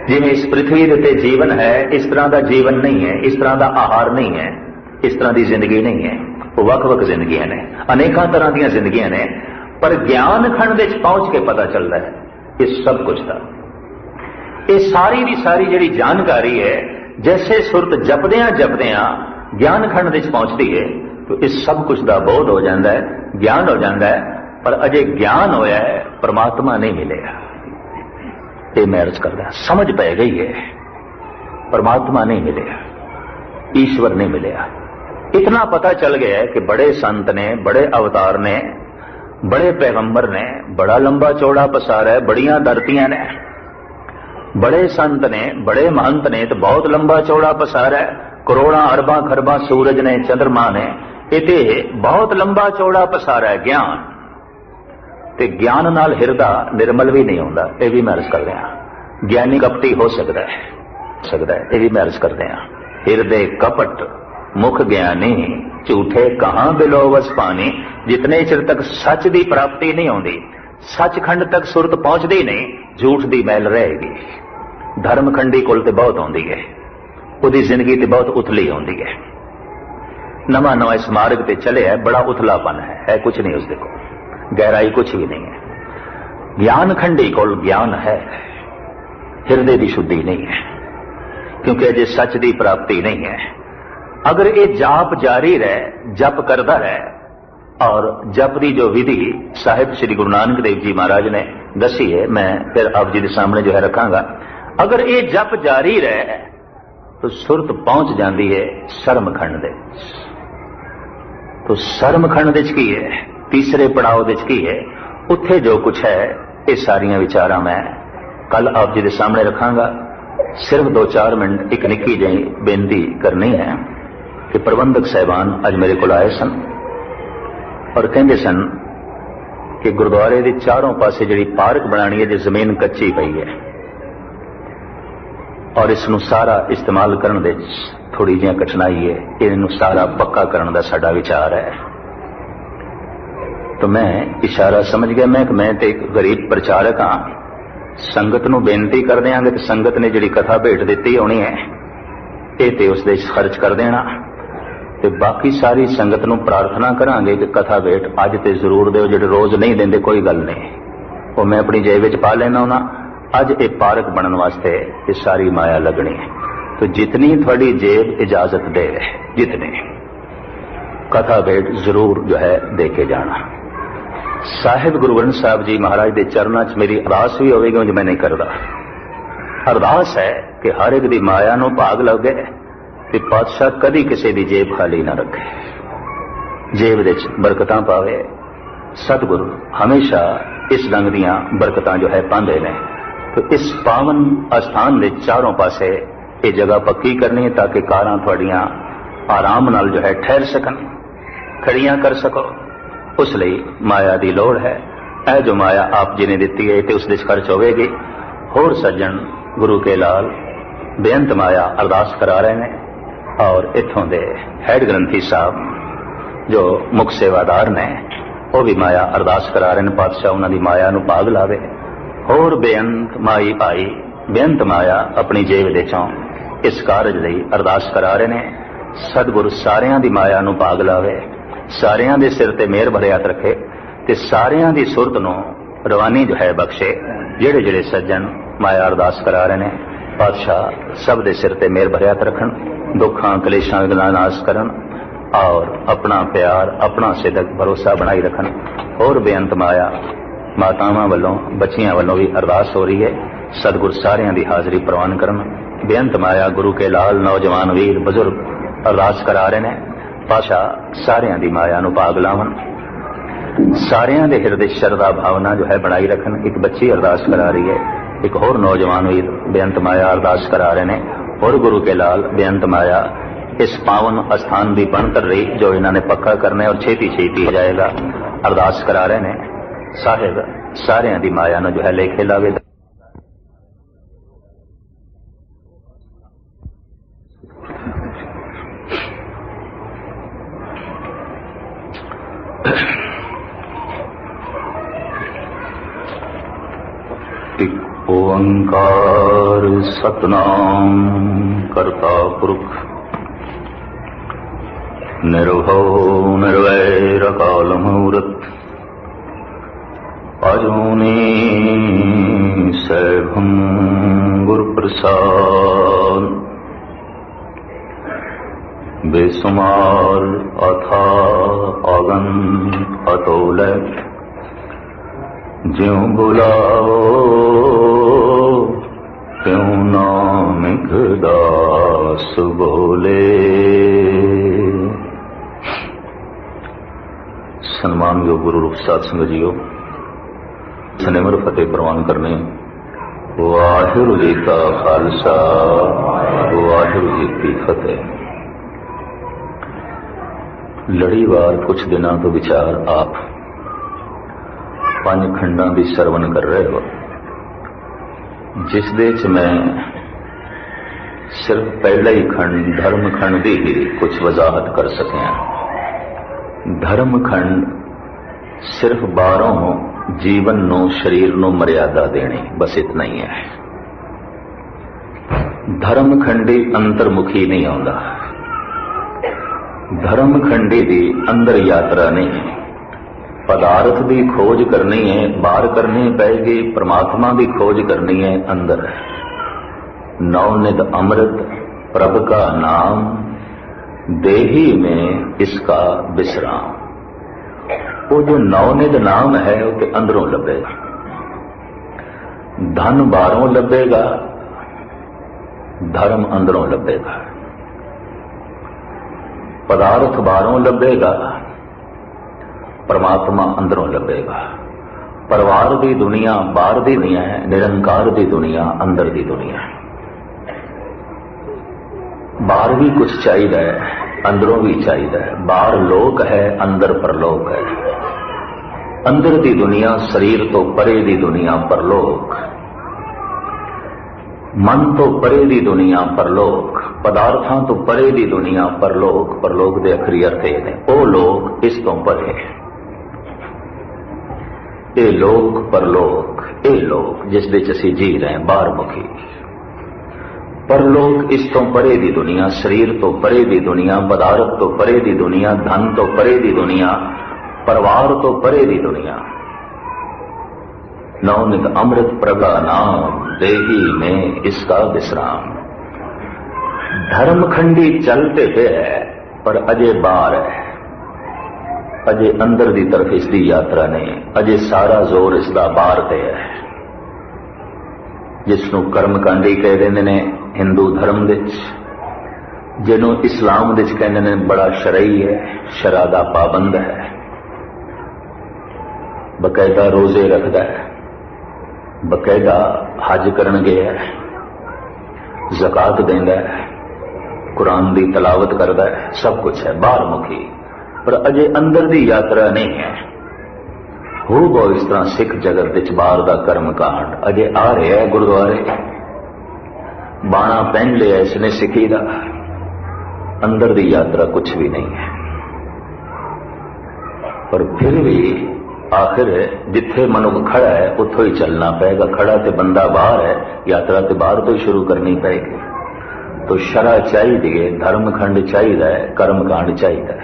जिवें इस पृथ्वी के जीवन है इस तरह का जीवन नहीं है, इस तरह का आहार नहीं है, इस तरह की जिंदगी नहीं है। वो वक वक जिंदगियां ने, अनेकों तरह दी जिंदगियां ने। पर ज्ञान खंड पहुंच के पता चलता है इस सब कुछ का। ये सारी की सारी जी जानकारी है, जैसे सुरत जपद्या जपद्या ज्ञान खंड पहुंचती है तो इस सब कुछ का बोध हो जाता है, ज्ञान हो जाता है। पर अजे ज्ञान होया है, परमात्मा नहीं मिलेगा। ये मैं अर्ज करदा, समझ पै गई है, परमात्मा नहीं मिलेगा, ईश्वर नहीं मिलेगा। इतना पता चल गया है कि बड़े संत ने, बड़े अवतार ने, बड़े पैगंबर ने बड़ा लंबा चौड़ा पसारा है, बड़ियां धरतियां ने। बड़े संत ने, बड़े महंत ने तो बहुत लंबा चौड़ा पसारा है, करोड़ा अरबा खरबा सूरज ने, चंद्रमा ने, इते बहुत लंबा चौड़ा पसारा है ज्ञान। ते ज्ञान नाल हिरदा निर्मल भी नहीं होता, यह भी मैं अर्ज कर रहा। ज्ञानी कपटी हो सकता है, यह भी मैं अर्ज कर रहा। हिरदे कपट मुख ज्ञानी, झूठे कहां बिलोवस पानी। जितने चिर तक सच की प्राप्ति नहीं होती, सचखंड तक सुरत पहुंचती नहीं, झूठ की मैल रहेगी। धर्मखंडी कोल ते बहुत आती है, उसकी जिंदगी ते बहुत उथली आती है। नवा नवा इस मार्ग ते चले है, बड़ा उथलापन है कुछ नहीं उसके को, गहराई कुछ भी नहीं है। ज्ञान खंडी कोल ज्ञान है, हृदय की शुद्धि नहीं है, क्योंकि अजे सच की प्राप्ति नहीं है। अगर ये जाप जारी रहे, जप करता है, और जप की जो विधि साहिब श्री गुरु नानक देव जी महाराज ने दसी है, मैं फिर आप जी के सामने जो है रखांगा। अगर ये जप जारी रहे तो सुरत पहुंच जाती है सर्मखंड दे। तो सर्मखंड दे की है, तीसरे पड़ाव दे की है, उत्थे जो कुछ है ये सारियां विचारां मैं कल आप जी के सामने रखांगा। सिर्फ 2-4 मिनट एक निक्की जी बेनती करनी है कि प्रबंधक साहबान अज मेरे को आए सन और कहते सन कि गुरुद्वारे के चारों पासे जी पार्क बनानी है, जो जमीन कच्ची पई है और इसनूं सारा इस्तेमाल करने दे थोड़ी जी कठिनाई है, इनू सारा पक्का करने का साडा विचार है। तो मैं इशारा समझ गया, मैं तो एक गरीब प्रचारक हाँ, संगत नूं बेनती कर देंगे तो संगत ने जी कथा भेट दी होनी है, ये तो उसदे खर्च कर देना, तो बाकी सारी संगत नूं प्रार्थना करांगे कि कथा भेट अज तो जरूर दो, जो रोज नहीं देंगे कोई गल नहीं, वो मैं अपनी जेब विच पा लेना होना। अज ये पार्क बनने वास्ते ये सारी माया लगनी है, तो जितनी थोड़ी जेब इजाजत दे, जितने कथा भेट जरूर जो है दे के जाना। साहिब गुरु ग्रंथ साहब जी महाराज के चरणों च मेरी अरदास भी होगी, जो मैं नहीं करता। अरदास है कि हर एक दी माया नूं भाग लगे कि पातशाह कदी किसी की जेब खाली ना रखे, जेब दे बरकतां पावे। सतगुरु हमेशा इस रंग दियां बरकतां जो है पांदे ने। तो इस पावन स्थान के चारों पासे ये जगह पक्की करनी है ताकि कारां थोड़ियां आराम नाल जो है ठहर सकन, खड़ियां कर सको। उस लिए माया की लोड़ है। यह जो माया आप जी ने दी है तो उसके खर्च होगी। होर सज्जन गुरु के लाल बेअंत माया अरदास करा रहे हैं और इत्थों के हैड ग्रंथी साहब जो मुख सेवादार ने वो भी माया अरदास करा रहे हैं, पातशाह उन्होंने माया नूं भाग लावे। होर बेअंत माई भाई बेअंत माया अपनी जेब दे चों इस कारज लई अरदास करा रहे हैं। सतगुरु सारियां दी माया नूं भाग लावे, सारियां दे सिर ते मेहर भरे हथ रखे ते सारियां दी सुरत नूं रवानी जो है बख्शे। जेड़े जेड़े सज्जन माया अरदास करा रहे हैं, पातशाह सब दे सिर ते मेहर भरे हथ रखन, दुखां कलेशां विघ्नां नाश करन और अपना प्यार अपना सिदक भरोसा बनाई रखन। और बेअंत माया मातावां वल्लों बच्चियां वल्लों भी अरदास हो रही है, सतगुर सारियां दी हाजरी प्रवान करन। बेअंत माया गुरु के लाल नौजवान वीर बुजुर्ग अरदास करा रहे हैं, पातशाह सारियां दी माया नूं भाग लावन, सारियां दे हृदय शरदा भावना जो है बनाई रखन। एक बच्ची अरदास करा रही है, एक होर नौजवान वीर बेअंत माया अरदास करा रहे हैं। और गुरु के लाल बेअंत माया इस पावन स्थान की बनकर रही जो इन्होंने पक्का करना है और छेती छेती हो जाएगा, अरदास करा रहे हैं। साहिब सारियां दी माया नूं जो है लेखे लावे। ओंकार सतनाम करता पुरख निर्भव निर्वैर अकाल मूरत अजूनी सैभम गुरु प्रसाद बेसुमार अथा अगन अतोल ज्यों बुलाओ त्यों नानक दास बोले। सन्मानयोग गुरु रूप साध संगत जीओ, सनिमर फतेह प्रवान करने। वाहिगुरू जी का खालसा वाहिगुरू जी की फतेह। लड़ीवार कुछ दिनों तो विचार आप पंज खंडा की सरवण कर रहे हो, जिस दे च मैं सिर्फ पहला ही खंड धर्म खंड की ही कुछ वजाहत कर सकिया। धर्म खंड सिर्फ 12 जीवन नो शरीर नो मर्यादा देनी, बस इतना ही है। धर्म खंडी अंतर्मुखी नहीं आंदा, धर्म खंडी दी अंदर यात्रा नहीं है। पदार्थ की खोज करनी है, बाहर करनी पैगी, परमात्मा की खोज करनी है अंदर। नवनिध अमृत प्रभ का नाम, देही में इसका विश्राम। वो जो नवनिध नाम है वो तो अंदरों लभेगा, धन बाहरों लभेगा, धर्म अंदरों लभेगा। पदार्थ बाहरों लभेगा, परमात्मा अंदरों लभेगा। परिवार की दुनिया बाहर की दुनिया है, निरंकार की दुनिया अंदर की दुनिया है। बाहर भी कुछ चाहिए है, अंदरों भी चाहिए है। बाहर लोक है, अंदर परलोक है। अंदर की दुनिया शरीर तो परे की दुनिया परलोक, मन तो परे की दुनिया परलोक, पदार्थां तो परे की दुनिया परलोक। परलोक के अखरी अर्थ ये ने, ओ लोक इस तो परे, ए लोक परलोक, ए लोक जिस दे च असीं जी रहे हैं बाहर मुखी। परलोक इस तो परे की दुनिया, शरीर तो परे की दुनिया, पदार्थ तो परे की दुनिया, धन तो परे की दुनिया, परिवार तो परे की दुनिया। नवनित अमृत प्रभा नाम, देही में इसका विश्राम। धर्मखंडी चलते पे है पर अजय बाहर है, अजय अंदर की तरफ इसकी यात्रा नहीं। अजय सारा जोर इसका बाहर पे है, जिसनों कर्मकांडी कह देंगे ने हिंदू धर्म विच, जिन्हों इस्लाम विच कहते ने बड़ा शरई है, शरा दा पाबंद है, बकायदा रोजे रखता है, बकायदा हज करन गया है, ज़कात देंदा है, कुरान की तलावत करता है, सब कुछ है बाहर मुखी, पर अजे अंदर की यात्रा नहीं है। हो बहुत इस तरह सिख जगत विच बाहर का कर्म कांड अजे आ रहा है। गुरुद्वारे बाणा पहन लिया इसने सिखी का, अंदर की यात्रा कुछ भी नहीं है। पर फिर भी आखिर जिथे मनुख खड़ा है उतो ही चलना पएगा। खड़ा तो बंदा बाहर है, यात्रा तो बाहर तो ही शुरू करनी पएगी। तो शरा चाहिए, धर्मखंड चाहिए, कर्मकांड चाहिए,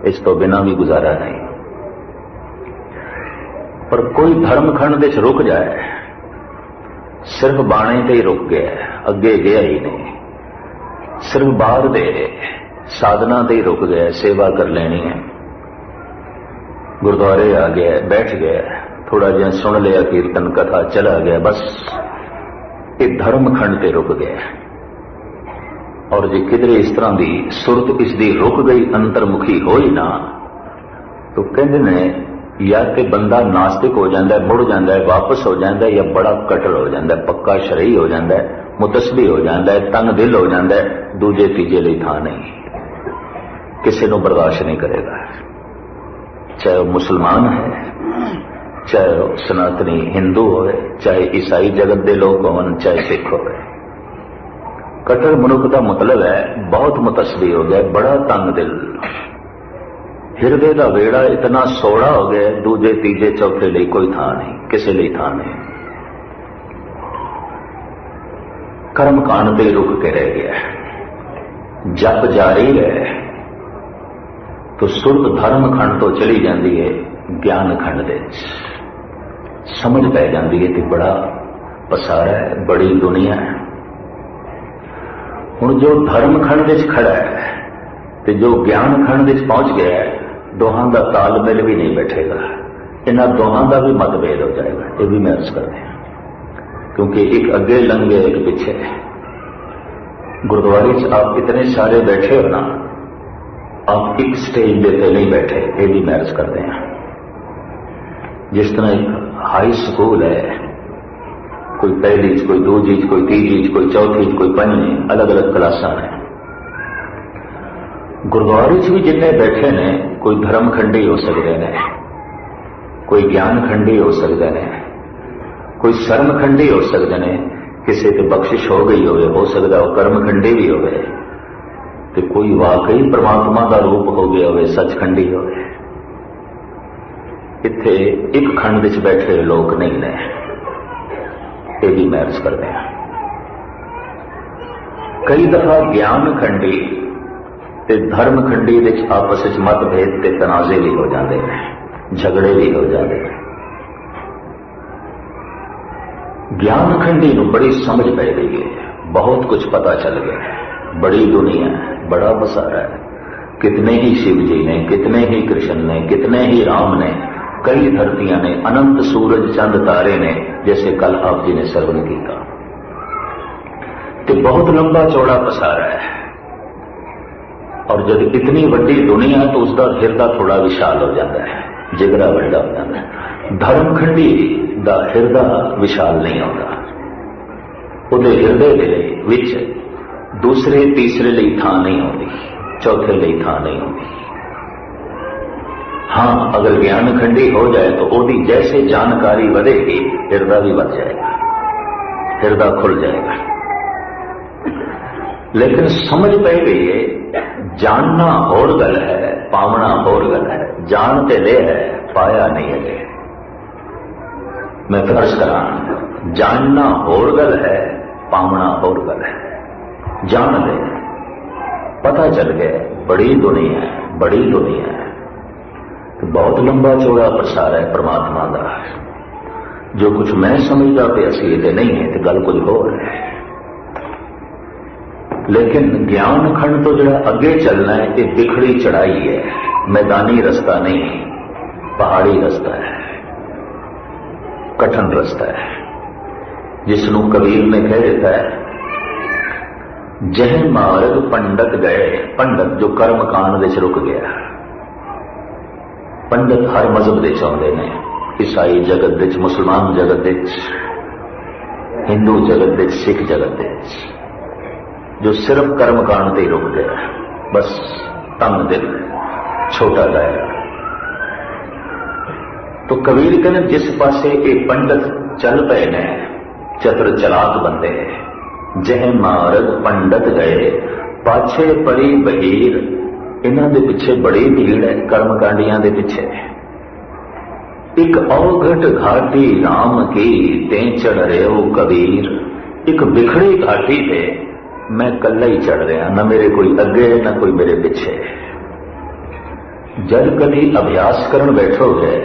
इस तो बिना भी गुजारा नहीं। पर कोई धर्मखंड विच रुक जाए, सिर्फ बाणे ते ही रुक गया, अगे गया ही नहीं। सिर्फ बाहर दे साधना ते ही रुक गया, सेवा कर लेनी है, गुरुद्वारे आ गया, बैठ गया, थोड़ा जिहा सुन लिया कीर्तन कथा, चला गया, बस ये धर्मखंड ते रुक गया। और जे किधरे इस तरह की सुरत इसकी रुक गई, अंतर्मुखी हो ही ना, तो कहते ने या तो बंदा नास्तिक हो जाता है, मुड़ जाता है, वापस हो जाता है, या बड़ा कटल हो जाता है, पक्का शरई हो जाता है, मुतसबी हो जाता है, तंग दिल हो जाता है, दूजे तीजे लिए थां नहीं, किसी को बर्दाश्त नहीं करेगा। चाहे वह मुसलमान है, चाहे वह सनातनी हिंदू हो, चाहे ईसाई जगत के लोग होवन, चाहे सिख हो। कट्टर मनुख का मतलब है बहुत मुतसबी हो गया, बड़ा तंग दिल, हिरदे का वेड़ा इतना सोड़ा हो गया, दूजे तीजे चौथे लिए कोई थां नहीं, किसी लिए थां नहीं। कर्म कांड पे रुक के रह गया। जप जारी है तो सुरत धर्म खंड तो चली जाती है, ज्ञान खंड दे समझ पै जाती है कि बड़ा पसारा है, बड़ी दुनिया है। हुण जो धर्म खंड विच खड़ा है तो जो ज्ञान खंड विच पहुंच गया है, दोहां का तालमेल भी नहीं बैठेगा, इन्हां दोहां का भी मतभेद हो जाएगा। ये भी मैं अर्ज करते हैं, क्योंकि एक अगे लंघे एक पीछे। गुरुद्वारे च आप इतने सारे बैठे हो ना, आप एक स्टेज देते नहीं बैठे, ये भी मैं अर्ज करते हैं। जिस तरह एक हाई स्कूल है, कोई पहली च, कोई दूजी च, कोई तीजी च, कोई चौथी च, कोई पंजवीं, अलग अलग क्लासा ने। गुरुद्वारे च भी जिन्ने बैठे ने, कोई धर्म खंडी हो सकते हैं, कोई ज्ञान खंडी हो सकते हैं, कोई शर्म खंडी हो सकते हैं, किसी ते बख्शिश हो गई हो सकता वो कर्म खंडी भी हो, तो कोई वाकई परमात्मा का रूप हो गया हो, सचखंडी हो। इत्थे एक खंड विच बैठे लोग नहीं ने, ये भी मैं अर्ज करते हैं। कई दफा ज्ञान खंडी ते धर्म खंडी विच आपस में मतभेद ते तनाजे भी हो जाते हैं, झगड़े भी हो जाते हैं। ज्ञान खंडी को बड़ी समझ पै गई है, बहुत कुछ पता चल गया है, बड़ी दुनिया है, बड़ा बसारा है, कितने ही शिव जी ने, कितने ही कृष्ण ने, कितने ही राम ने, कई धरतियां ने, अनंत सूरज चंद तारे ने, जैसे कल आप जी ने श्रवण किया। तो बहुत लंबा चौड़ा पसारा है, और जब इतनी बड़ी दुनिया तो उसका हिरदा थोड़ा विशाल हो जाता है, जिगरा बड़ा हो जाता है। धर्मखंडी का हिरदा विशाल नहीं होता, उहदे हिरदे दे विच दूसरे तीसरे लिए थां नहीं होती, चौथे लिए थां नहीं होती। हाँ, अगर ज्ञान खंडी हो जाए तो ओदी जैसे जानकारी बढ़ेगी, हिरदा भी बढ़ जाएगा, हिरदा खुल जाएगा। लेकिन समझ पै गई है, जानना और गल है, पावना और गल है। जानते ले है, पाया नहीं है। मैं फर्ज करा, जानना और गल है, पावना और गल है। जान ले, पता चल गया, बड़ी दुनिया है, बड़ी दुनिया है, तो बहुत लंबा चौड़ा प्रसार है परमात्मा का। जो कुछ मैं समझता पे असीयत नहीं है, तो गल कुछ हो रहा है। लेकिन ज्ञान खंड तो जो अगे चलना है, ये बिखड़ी चढ़ाई है, मैदानी रास्ता नहीं, पहाड़ी रास्ता है, कठिन रास्ता है, जिसनों कबीर ने कह देता है, जह मार्ग पंडित गए। पंडित जो कर्म कांड विच रुक गया, पंडित हर मजहब दे चाहते हैं, ईसाई जगत विच, मुसलमान जगत विच, हिंदू जगत विच, सिख जगत विच। जो सिर्फ कर्म कांड से ही रुक गया, बस तंग दिल, छोटा दायरा। तो कबीर कहने जिस पासे ये पंडित चल पे ने, चतुर चलाक बंदे, जह मार्ग पंडित गए पाछे परी बहीर, इन्हां दे पिछे बड़ी भीड़ है कर्मकांडियां दे पिछे। एक अवघट घाटी राम की ते चढ़ रहे हो कबीर, एक बिखड़ी घाटी पे मैं कल्ला ही चढ़ रहा, न मेरे कोई अगे न कोई मेरे पिछे। जब कभी अभ्यास करन बैठोगे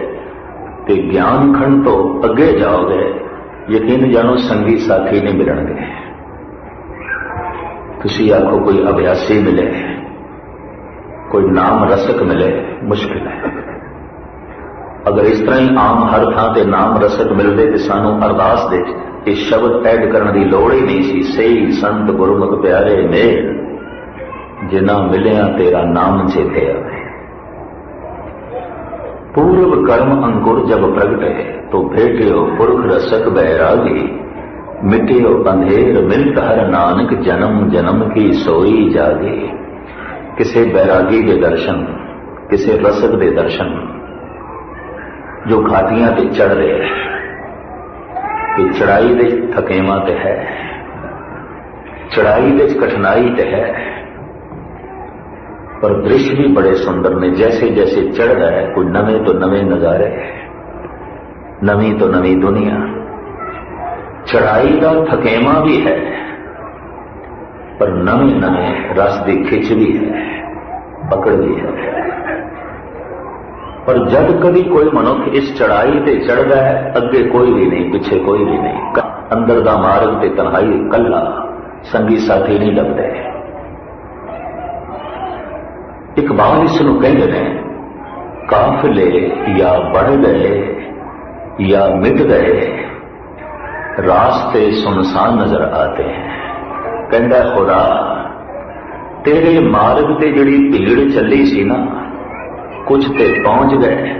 तो ज्ञान खंड तो अगे जाओगे, यकीन जानो संगी साथी नहीं मिलणगे। तुसी आखो कोई अभ्यासी मिले, कोई नाम रसक मिले, मुश्किल है। अगर इस तरह ही आम हर थां ते नाम रसक मिलते तो सानू अरदास दे ये शब्द ऐड करने की लोड़ ही नहीं सी। सही संत गुरमुख प्यारे मेल, जिना मिलिया तेरा नाम चेते आवे। पूर्व कर्म अंकुर जब प्रगटे तो भेटियो पुरख रसक बैरागी, मिटियो अंधेर मिलत हर नानक जन्म जन्म की सोई जागी। किसे बैरागी के दर्शन, किसे रसक के दर्शन, जो घाटियां ते चढ़ रहे हैं कि चढ़ाई दे थकेवा ते है, चढ़ाई दे कठिनाई ते है, पर दृश्य भी बड़े सुंदर ने। जैसे जैसे चढ़ रहा है कोई नवे तो नवे नजारे, नवी तो नवी दुनिया। चढ़ाई का थकेवा भी है, पर नवे नवे रस की खिच भी है, पकड़ भी है। पर जब कभी कोई मनुख इस चढ़ाई ते चढ़ता है, अगे कोई भी नहीं, पीछे कोई भी नहीं, अंदर का मार्ग ते तन्हाई, कला, संगी साथी नहीं लगते। इकबाल इसनूं कहते हैं, काफिले या बढ़ गए या मिट गए, रास्ते सुनसान नजर आते हैं। कहता खुदा तेरे मार्ग ते जिहड़ी भीड़ चली सी ना, कुछ ते पहुंच गए,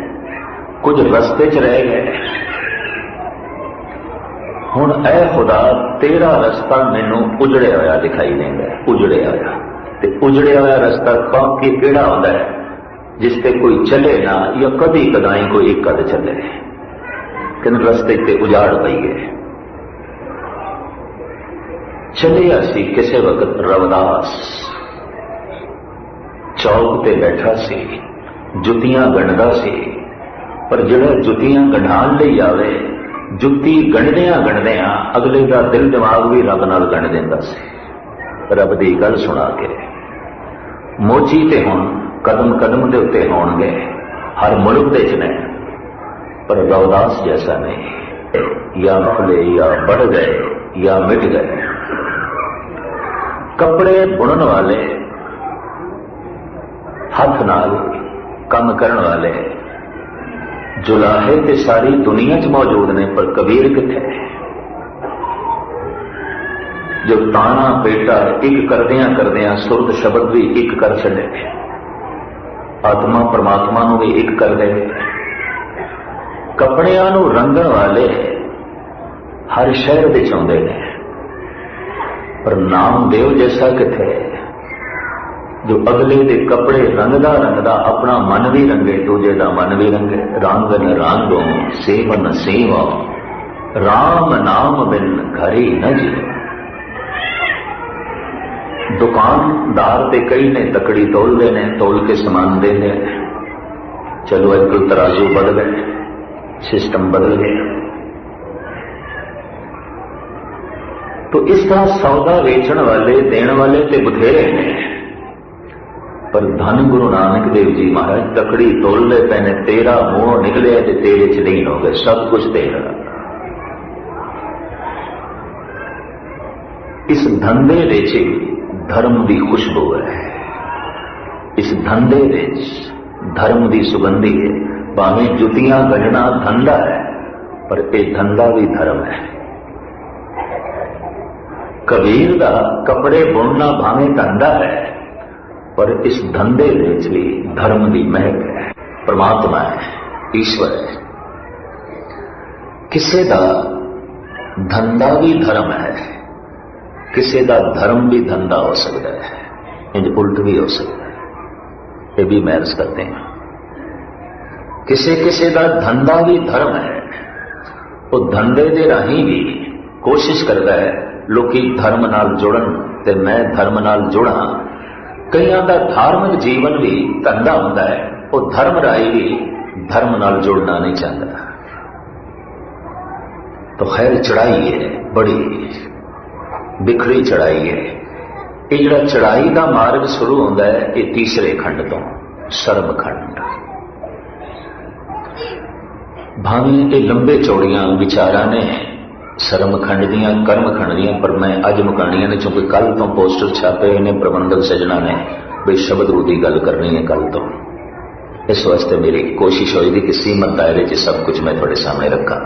कुछ रस्ते च रह गए। हुण ऐ खुदा तेरा रस्ता मैनू उजड़िया होया दिखाई देंदा है, उजड़िया होया। ते उजड़िया होया रस्ता कि केड़ा होंदा है, जिस ते कोई चले ना, या कभी कदाई कोई एक कद चले, किन रस्ते ते उजाड़ पई गए। चले असी किसे वक्त रवदास चौक ते बैठा सी, जुतियां गणदा सी, पर जिहड़ा जुतियां गंढाण लई आवे, जुत्ती गणदियां अगले का दिल दिमाग भी रब नाल गण दिंदा सी। रब दी गल सुना के मोची ते हुण कदम कदम दे उत्ते होणगे, हर मुल्क दे च ने, पर रवदास जैसा नहीं। या फले या बढ़ गए या मिट गए। कपड़े बुनन वाले, हाथ नाल काम करने वाले, जुलाहे ते सारी दुनिया च मौजूद ने, पर कबीर किथे? जो ताना पेटा एक करदियां करदियां सुरत शब्द भी एक कर छड़े, आत्मा परमात्मा नूं भी एक कर दे। कपड़ियां नूं रंगण वाले हर शहर दे चाहुंदे ने, पर नामदेव जैसा किथे, जो अगले दे कपड़े रंगदा रंगदा अपना मन भी रंगे, दूजे दा मन भी रंगे। रांगन रांगो सेवन सेवा, राम नाम बिन घरी न जी। दुकानदार ते कई ने तकड़ी तोलते ने, तोल के समान देने। चलो अजकल तराजू बदल गए, सिस्टम बदल गया। तो इस तरह सौदा वेचण वाले देण वाले ते बथेरे ने, पर धन गुरु नानक देव जी महाराज तकड़ी तोलते पे ने। तेरा मुंह निकले ते तेरे च लीन हो गए, सब कुछ तेरा। इस धंधे विच धर्म की खुशबू है, इस धंधे विच धर्म की सुगंधी है। भावें जुतियां गढ़ना धंधा है, पर यह धंधा भी धर्म है। कबीर का कपड़े बुनना भावें धंधा है, पर इस धंधे विच भी धर्म की महक है, परमात्मा है, ईश्वर है। किसी का धंधा भी धर्म है, किसी का धर्म भी धंधा हो सकता है, इंज उल्ट भी हो सकता है, ये भी महर्स करते हैं। किसी किसी का धंधा भी धर्म है, वो धंधे के राही भी कोशिश करता है लोग धर्म नाल जुड़न ते मैं धर्म नाल जुड़ा। कईयां का धार्मिक जीवन भी धंधा होता है, वो धर्म राही भी धर्म नाल जुड़ना नहीं चाहता। तो खैर चढ़ाई है, बड़ी बिखरी चढ़ाई है। ये जो चढ़ाई का मार्ग शुरू होता है ये तीसरे खंड तो, सर्म खंड। भावें ये लंबे चौड़ियां विचारा ने सर्म खंड दियां कर्म खंड दियां, पर मैं अज मुकानियां ने, क्योंकि कल तो पोस्टर छापे इन्हें प्रबंधक सजना ने भी शब्द रू की गल करनी है कल तो। इस वास्ते मेरी कोशिश होगी कि सीमित दायरे च सब कुछ मैं थोड़े सामने रखा।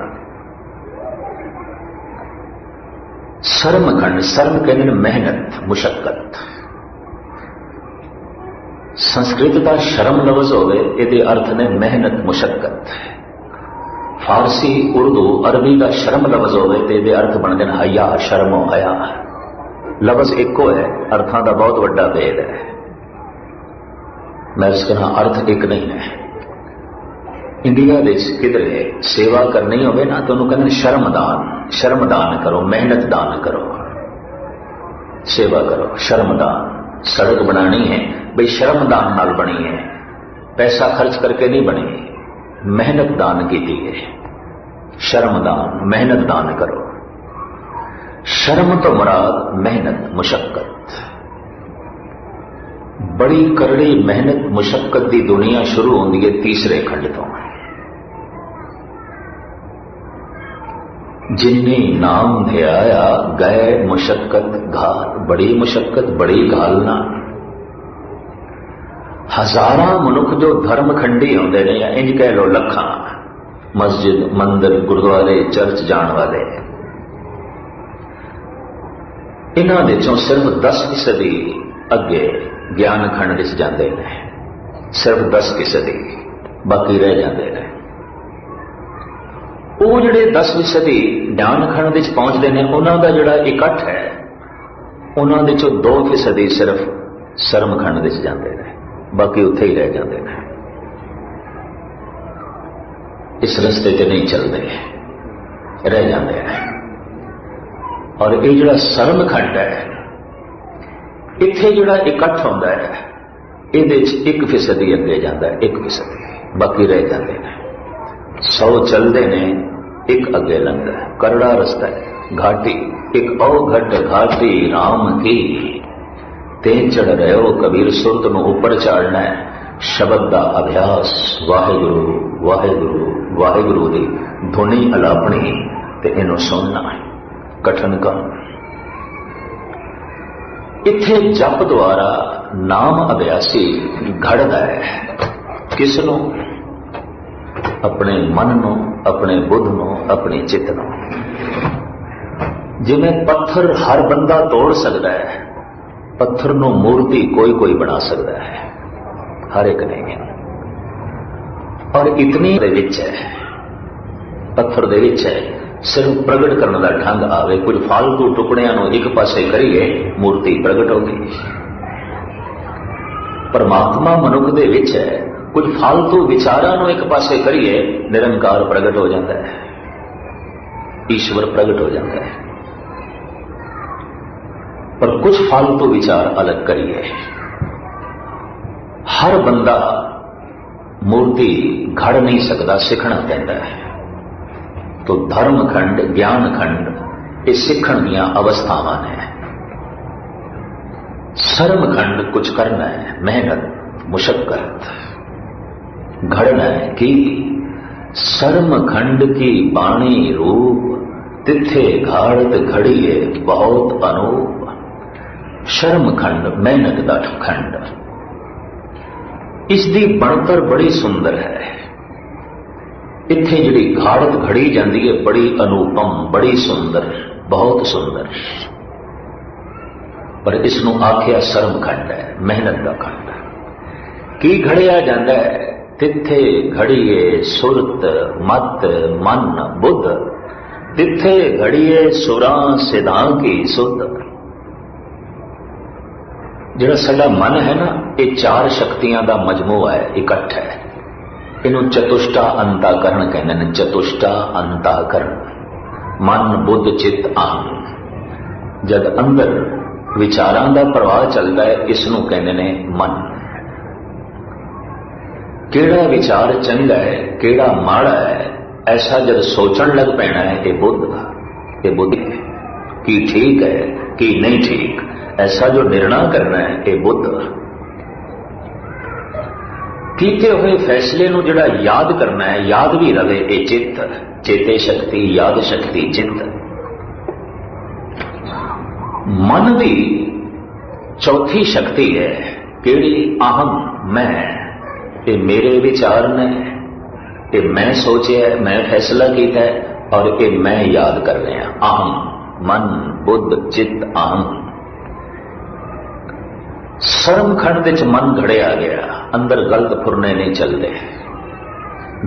सर्म खंड, सर्म कहते मेहनत मुशक्कत। संस्कृत का शर्म लफ्ज होवे, ये अर्थ ने मेहनत मुशक्कत। फारसी उर्दू अरबी का शर्म लफ्ज होवे तो ये अर्थ बनते हैं हया, शर्मो हया। लफ्ज एको है, अर्थां का बहुत बड़ा भेद है। मैं इसका अर्थ एक नहीं है। इंडिया किधरे सेवा करनी हो ना तो उन्होंने कहते शर्मदान, शर्मदान करो, मेहनत दान करो, सेवा करो, शर्मदान। सड़क बनानी है भाई शर्मदान नाल बनी है, पैसा खर्च करके नहीं बनी, मेहनत दान की दी है। शर्मदान, मेहनत दान करो। शर्म तो मुराद मेहनत मुशक्कत। बड़ी करड़ी मेहनत मुशक्कत की दुनिया शुरू होती है तीसरे खंड तो। जिन्नी नाम ध्याया गए मुशक्कत घाल। बड़ी मुशक्कत, बड़ी घालना। हजारां मनुख जो धर्म खंडी होंदे ने, या इंज कह लो लखां, मस्जिद मंदिर गुरुद्वारे चर्च जाण वाले, इन्हां दे चों सिर्फ 10% अगे ज्ञान खंड विच जांदे ने। सिर्फ 10% बाकी रह जाते हैं। वो जिहड़े 10% ज्ञान खंड विच पहुंचते हैं, उन्हां दा जिहड़ा इकट्ठ है, उन्हां दे चों 2% सिर्फ सर्म खंड विच जांदे ने, बाकी उत्थे ही रह जाते हैं। इस रस्ते ते नहीं चलते, रह जाते हैं। और ये जिहड़ा सर्म खंड है, इत्थे जिहड़ा इकट्ठ होंदा है, इहदे च 1% अगे जाता है, 1%, बाकी रह जाते हैं। 100 चलते ने, एक अगे लंघदा है। करड़ा रस्ता है, घाटी एक औघट घाटी राम की, ते चढ़ रहे हो कबीर सुरत नूं उपर चाड़ना है। शब्द का अभ्यास, वाहिगुरु वाहिगुरु वाहिगुरु की धुनी अलापनी ते इनू सुनना है। कठिन काम इत्थे जप द्वारा नाम अभ्यासी घड़दा है। किसनों? अपने मन नूं, अपने बुद्ध नूं, अपने चित्त नूं। जिवें पत्थर हर बंदा तोड़ सकता है, पत्थर नूं मूर्ति कोई कोई बना सकता है, हर एक नहीं। और इतनी दे विच है, पत्थर दे विच है, सिर्फ प्रगट करने का ढंग आवे। कुछ फालतू टुकड़ियां नूं एक पासे करिए, मूर्ति प्रगट होगी। परमात्मा मनुख दे विच है, कुछ फालतू विचारां नूं एक पासे करिए, निरंकार प्रगट हो जाता है, ईश्वर प्रगट हो जाता है। पर कुछ फालतू विचार अलग करिए। हर बंदा मूर्ति घड़ नहीं सकता, सीखना पैंदा है। तो धर्म खंड, ज्ञान खंड, ये सीखण दीयां अवस्थावां ने। सर्म खंड कुछ करना है, मेहनत मुशक्कत, घड़ना है कि सर्म खंड की बाणी रूप, तिथे घाड़त घड़िए बहुत अनूप। शर्म खंड, मेहनत दा खंड, इसकी बनतर बड़ी सुंदर है। इत्थे जिहड़ी घाड़त घड़ी जाती है, बड़ी अनुपम, बड़ी सुंदर, बहुत सुंदर। पर इसनों आख्या सर्म खंड है, मेहनत का खंड। की घड़िया जाता है? तिथे घड़िए सुरत मत मन बुद्ध, तिथे घड़िए सुरां सिद्धां की सुध। जिहड़ा साडा मन है ना, ये चार शक्तियां का मजमूआ है, इकट्ठ है। इनू चतुष्टा अंताकरण कहते हैं। चतुष्टा अंताकरण, मन बुद्ध चित्त अहम। जब अंदर विचारां का प्रवाह चलता है, इसनू कहते हैं मन। केड़ा विचार चंगा है, केड़ा माड़ा है, ऐसा जब सोचण लग पैना है, ये बुद्ध है कि ठीक है कि नहीं ठीक, ऐसा जो निर्णय करना है, ये बुद्ध। कीते हुए फैसले नूं जिहड़ा याद करना है, याद भी रहे, ये चित्त। चेते शक्ति, याद शक्ति, चित्त। मन भी चौथी शक्ति है। केड़ी? अहम, मैं। ये मेरे विचार ने, ये मैं सोचे, मैं फैसला किया है, और ये मैं याद कर रहे हैं। अहम, मन, बुद्ध, चित्त, अहम। सरमखंड विच मन घड़िया गया, अंदर गलत फुरने नहीं चलते।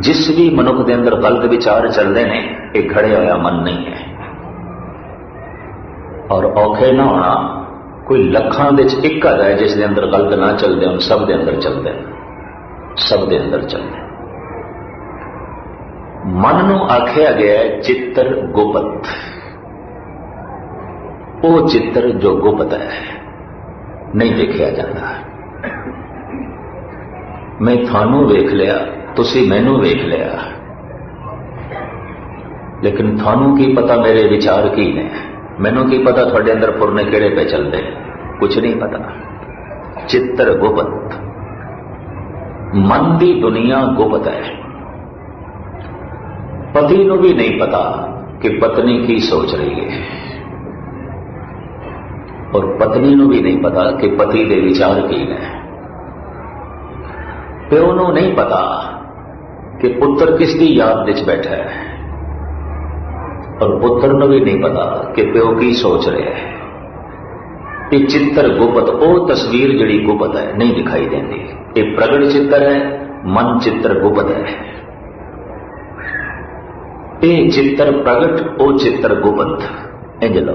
जिस भी मनुख के अंदर गलत विचार चलते हैं, ये घड़िया होया मन नहीं है। और औखे ना होना, कोई लखां विच एक है जिसके अंदर गलत ना चलते, उन सब के अंदर चलते हैं, सब के अंदर चलते हैं। मन नूं आख्या गया है चित्तर गुप्त। वो चित्तर जो गुप्त है, नहीं देखा जाता। मैं थानू वेख लिया, तुसी मैनू वेख लिया, लेकिन थानू की पता मेरे विचार की ने, मैनू की पता थोड़े अंदर फुरने केड़े पे चलते, कुछ नहीं पता। चित्तर गुप्त। मन की दुनिया गुप्त है। पति नू भी नहीं पता कि पत्नी की सोच रही है, और पत्नी नू भी नहीं पता कि पति के विचार की ने। प्यो नू नहीं पता कि पुत्र किसकी याद विच बैठा है, और पुत्र नू भी नहीं पता कि प्यो की सोच रहे है। ये चित्तर गुप्त, वो तस्वीर जिहड़ी गुप्त है, नहीं दिखाई देती। ये प्रगट चित्तर है, मन चित्तर गुप्त है। ये चित्तर प्रगट, वो चित्तर गुप्त। इंज लो,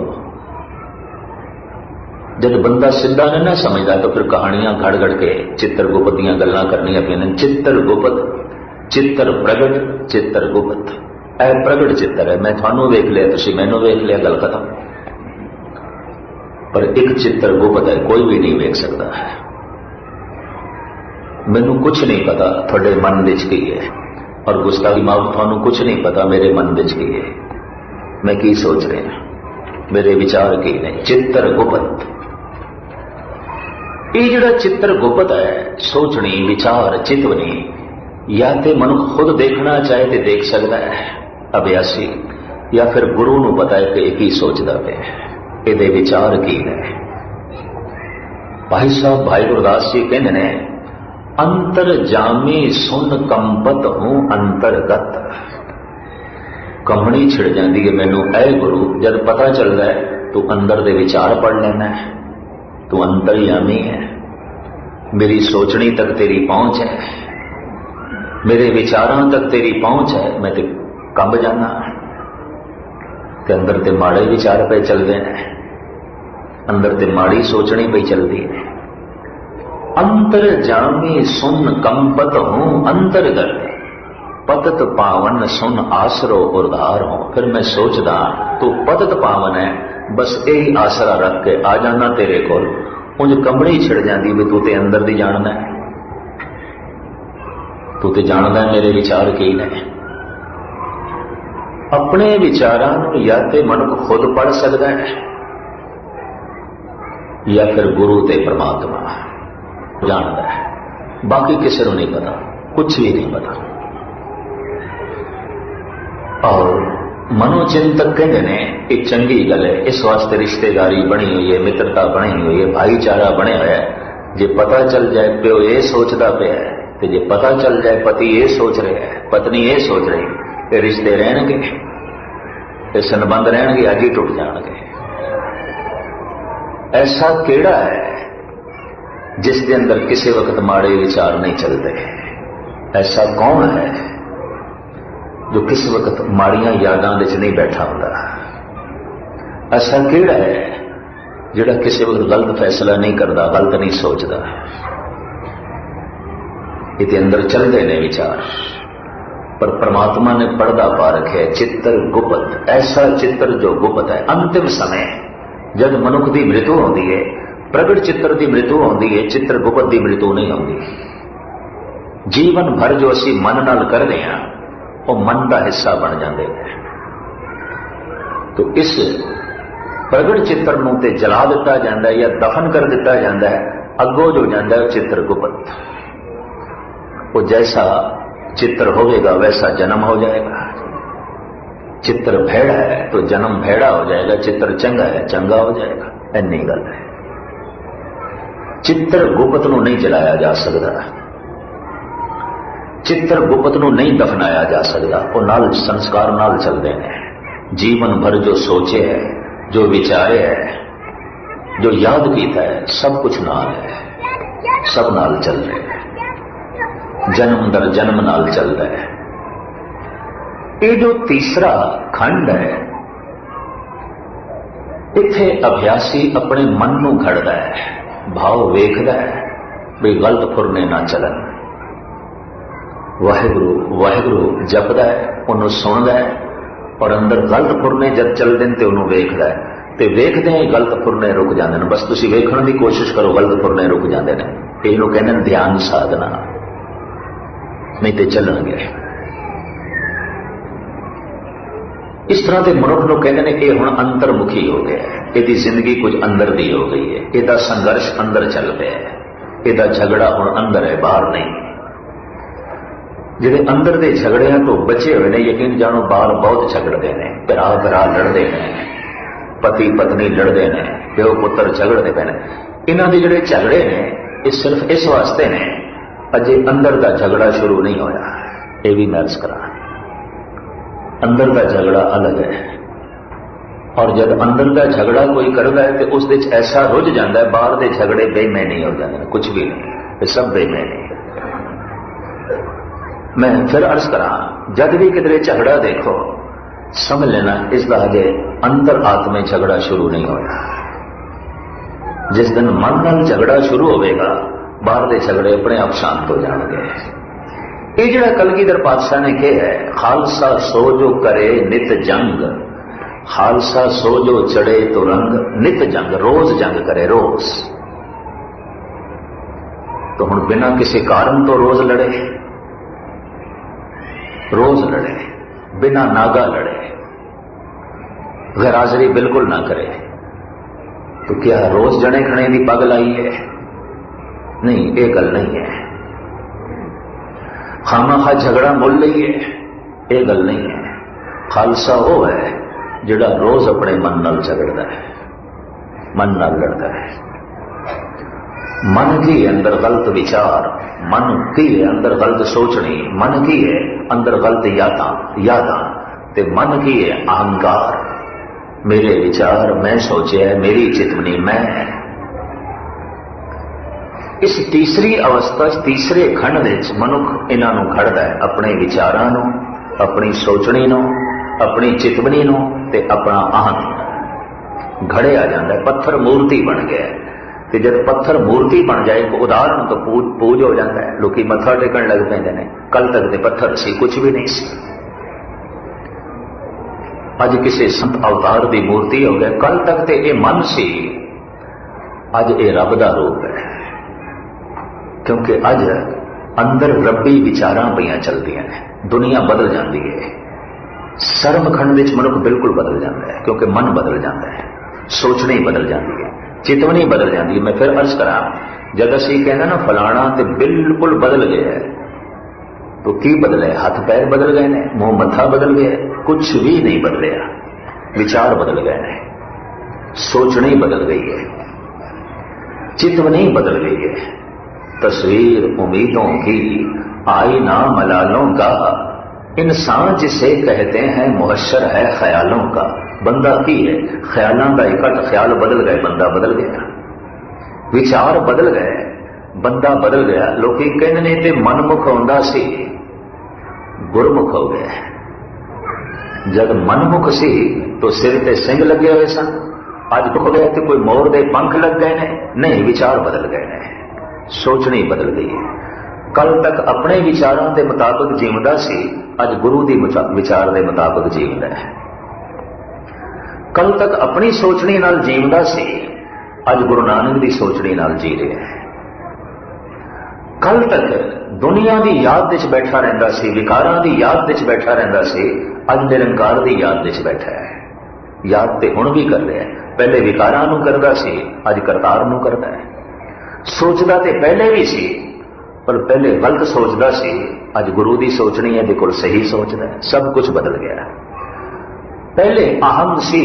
जब बंदा सीधा नहीं ना समझता, तो फिर कहानियां घड़ घड़ के चित्तर गुप्त दीयां गल्लां करनियां पैंदियां। चित्तर गुप्त, चित्तर प्रगट, चित्तर गुप्त। ऐ प्रगट चित्तर है, मैं थानू वेख लिया, तुसी मैनू वेख लिया, गल खत्म। पर एक चित्तर गुप्त है, कोई भी नहीं वेख सकता है। मैनू कुछ नहीं पता थोड़े मन विच की है, और गुस्ताखी माफ, थानू कुछ नहीं पता मेरे मन विच की है, मैं की सोच रहा, मेरे विचार की ने। चित्तर गुप्त। ये जिहड़ा चित्तर गुप्त है, सोचनी, विचार, चितवनी, या तो मनुख खुद देखना चाहे तो देख सकता है अभ्यासी, या फिर गुरु नू पता है कि एक ही सोचता पे, ये विचार की ने। भाई साहब भाई गुरदास जी कहते ने, अंतर जामी सुन कंपत हूं अंतरगत। कंबनी छिड़ जाती है मैनू, ऐ गुरु, जब पता चलता है तू अंदर दे विचार पढ़ लेना है, तू अंतर्यामी है, मेरी सोचनी तक तेरी पहुंच है, मेरे विचारों तक तेरी पहुंच है, मैं तो कंब जाना, ते अंदर ते माड़े विचार पे चलते हैं, अंदर ते माड़ी सोचनी पे चलती है। अंतर जामी सुन कंपत हूं अंतर्गत, पतत पावन सुन आसरो उधार हो। फिर मैं सोचदा तू पतत पावन है, बस यही आसरा रख के आ जाना तेरे कोल। उंज कंबड़ी छिड़ जाती भी तू ते अंदर दी जानदा है, तू ते जानदा है मेरे विचार की ने। अपने विचारां नूं या ते मनुख खुद पढ़ सकता है, या फिर गुरु ते परमात्मा जानता है, बाकी किसी को नहीं पता, कुछ भी नहीं पता। और मनोचिंतक कहते हैं ये चंगी गल है, इस वास्ते रिश्तेदारी बनी हुई है, मित्रता बनी हुई है, भाईचारा बने हुआ है। जे पता चल जाए प्यो ये सोचता पे है, तो जे पता चल जाए पति ये सोच रहे है, पत्नी ये सोच रही, ये रिश्ते रहणगे, ये संबंध रहणगे, अज ही टुट जाणगे। ऐसा केड़ा है जिसके अंदर किसी वक्त माड़े विचार नहीं चलते? ऐसा कौन है जो किसी वक्त माड़ियां यादां विच नहीं बैठा होता? ऐसा केड़ा है जिहड़ा किसी वक्त गलत फैसला नहीं करता, गलत नहीं सोचता, ये अंदर चलते ने विचार। पर परमात्मा ने पर्दा पा रखे है, चित्र गुप्त, ऐसा चित्र जो गुप्त है। अंतिम समय जब मनुख की मृत्यु होती है, प्रगट चित्र की मृत्यु होती है, चित्र गुप्त की मृत्यु नहीं होती। जीवन भर जो असी मन नाल करते हैं वो मन का हिस्सा बन जाते हैं। तो इस प्रगट चित्र नूं ते जला दिता जाता है या दफन कर दिता जाता है, अगो जो जाता है चित्र गुप्त। वो जैसा चित्र होगा वैसा जन्म हो जाएगा। चित्र भेड़ा है तो जन्म भेड़ा हो जाएगा, चित्र चंगा है चंगा हो जाएगा। इन्नी गल है। चित्र गुप्त नूं नहीं जलाया जा सकता, चित्र गुप्त नूं नहीं दफनाया जा सकता। वो नाल संस्कार नाल चलते हैं। जीवन भर जो सोचे है, जो विचारे है, जो याद किया है, सब कुछ नाल है, सब नाल चल रहे हैं, जन्म दर जन्म नाल चल रहा है। ये जो तीसरा खंड है, इत्थे अभ्यासी अपने मन नूं घड़दा है, भाव वेखदा है भी गलत फुरने ना चलन। वाहिगुरु वाहिगुरु जपदा है, उन्होंने सुनदा है, और अंदर गलत फुरने जब चलते हैं तो उन्होंने वेखदा है, तो वेखदे ही गलत फुरने रुक जाते हैं। बस तुसीं वेखण की कोशिश करो, गलत फुरने रुक जाते हैं। इहनूं कहंदे ने ध्यान साधना, नहीं तो चलणगे। इस तरह के मनुख नूं कहंदे ने ये हुण अंतरमुखी हो गया है, इहदी जिंदगी कुछ अंदर दी हो गई है, इहदा संघर्ष अंदर चल पिया है, इहदा झगड़ा हुण अंदर है, बाहर नहीं। जिहड़े अंदर दे झगड़ियां तो बचे हुए ने, यकीन जानो बाहर बहुत झगड़ते हैं, भरा भरा लड़ते हैं, पति पत्नी लड़ते हैं, प्यो पुत्र झगड़ते पे ने। इन्हां दे जिहड़े झगड़े ने ये सिर्फ इस वास्ते ने अजे अंदर का झगड़ा शुरू नहीं होया। ये भी मैं अर्ज करा, अंदर का झगड़ा अलग है, और जब अंदर का झगड़ा कोई करता है तो उस विच ऐसा रुझ जाता है, बाहर के झगड़े बेईमानी हो जाते हैं, कुछ भी नहीं, ये सब बेईमानी। मैं फिर अर्ज करा, जब भी किधरे झगड़ा देखो समझ लेना इसका अजे अंतर आत्मे झगड़ा शुरू नहीं होया। जिस दिन मन नाल झगड़ा शुरू होगा, बाहर के झगड़े अपने आप शांत हो जाएंगे। ये जिहड़ा कलगीधर पातशाह ने कहा है, खालसा सो जो करे नित जंग, खालसा सो जो चढ़े तो रंग, नित जंग, रोज जंग करे, रोज। तो हुण बिना किसी कारण तो रोज लड़े, रोज लड़े, बिना नागा लड़े, गैरहाजिरी बिल्कुल ना करे। तो क्या रोज जने खने की पग लाई है? नहीं, ये गल नहीं है। खामा झगड़ा मुल लईए, ये गल नहीं है। खालसा वो है जिहड़ा रोज अपने मन नाल झगड़दा है, मन नाल लड़दा है। मन की अंदर गलत विचार, मन की अंदर गलत सोचनी, मन की है अंदर गलत यादां ते मन की है अहंकार, मेरे विचार, मैं सोचे, मेरी चितवनी, मैं। इस तीसरी अवस्था, तीसरे खंड विच मनुख इन्हां नूं घड़दा है, अपने विचारां नूं, अपनी सोचनी नूं, अपनी चितवनी नूं ते अपना अहं घड़े आ जाता है। पत्थर मूर्ति बन गया है, तो जब पत्थर मूर्ति बन जाए तो उदाहरण तो पूज हो जाता है, लोग मत्था टेकन लग पेंदे ने। कल तक तो पत्थर सी, कुछ भी नहीं सी, अज किसी संत अवतार की मूर्ति हो गया। कल तक तो ये मन सी, अज ये रब का रूप है, क्योंकि अज अंदर रब्बी विचारां पईयां चलदियां ने, दुनिया बदल जाती है। सर्म खंड विच मनुख बिल्कुल बदल जाता है, क्योंकि मन बदल जाता है, सोचनी बदल जाती है, चितवनी बदल जाती है। मैं फिर अर्ज करा, जब असी कहना ना फलाना तो बिल्कुल बदल गया है, तो की बदले? हाथ पैर बदल गए ने, मुंह मत्था बदल गया, कुछ भी नहीं बदलिया। विचार बदल गए ने, सोचनी बदल गई है, चितवनी बदल गई है। तस्वीर उम्मीदों की, आईना मलालों का, इंसान जिसे कहते हैं मुहश्शर है ख्यालों का। बंदा की है ख्यालों का इकट्ठ, ख्याल बदल गए, बंदा बदल गया, विचार बदल गए, बंदा बदल गया। लोग कहने ते मनमुख होंदा सी, गुरमुख हो गया। जब मनमुख सी तो सिर ते सिंह लगे हुए सन, अज हो गया तो कोई मोर दे पंख लग गए ने, नहीं विचार बदल गए ने, सोचनी बदल गई है। कल तक अपने विचारों के मुताबिक जीवदा सी, अज गुरु की विचार के मुताबिक जीवदा है। कल तक अपनी सोचनी नाल जीवदा सी, अज गुरु नानक की सोचनी नाल जी रहा है। कल तक दुनिया की याद विच बैठा रहिंदा सी, विकारां की याद विच बैठा रहिंदा सी, अज निरंकार की याद विच बैठा है। याद तो हुण भी कर रहा है, पहले विकारां नूं करदा सी, अज करतार नूं करदा है। सोचदा ते पहले भी सी, पर पहले गलत सोचदा सी, अज गुरु की सोचनी है, बिल्कुल सही सोचदा है। सब कुछ बदल गया। पहले अहम सी,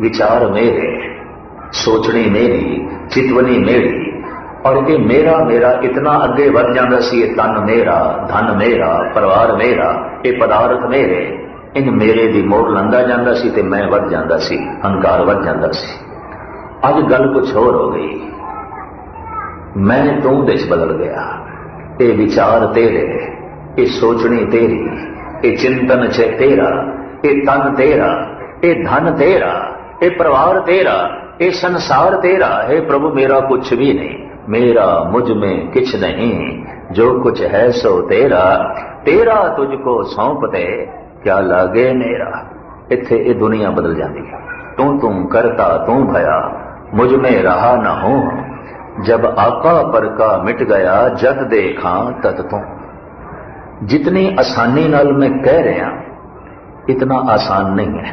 विचार मेरे, सोचनी मेरी, चितवनी मेरी, और ये मेरा मेरा इतना अगे बढ़ जाता सी। ये तन मेरा, धन मेरा, परिवार मेरा, ये पदार्थ मेरे, इन मेरे दी मोर लंघा जाता सी ते मैं बढ़ जाता सी, हंकार बढ़ जाता सी। अज गल कुछ होर हो गई, मैं तू देश बदल गया। ये विचार तेरे, ये सोचनी तेरी, ये चिंतन तेरा, ये तन तेरा, ये धन तेरा, ये परिवार तेरा, ये संसार तेरा है। प्रभु मेरा कुछ भी नहीं, मेरा मुझ में किछ नहीं, जो कुछ है सो तेरा, तेरा तुझको सौंप दे, क्या लागे मेरा। इत्थे ये दुनिया बदल जाती है। तू करता तू भया, मुझ में रहा न हो, जब आका पर का मिट गया, जग देखा तत तू। जितनी आसानी नाल मैं कह रहा, इतना आसान नहीं है,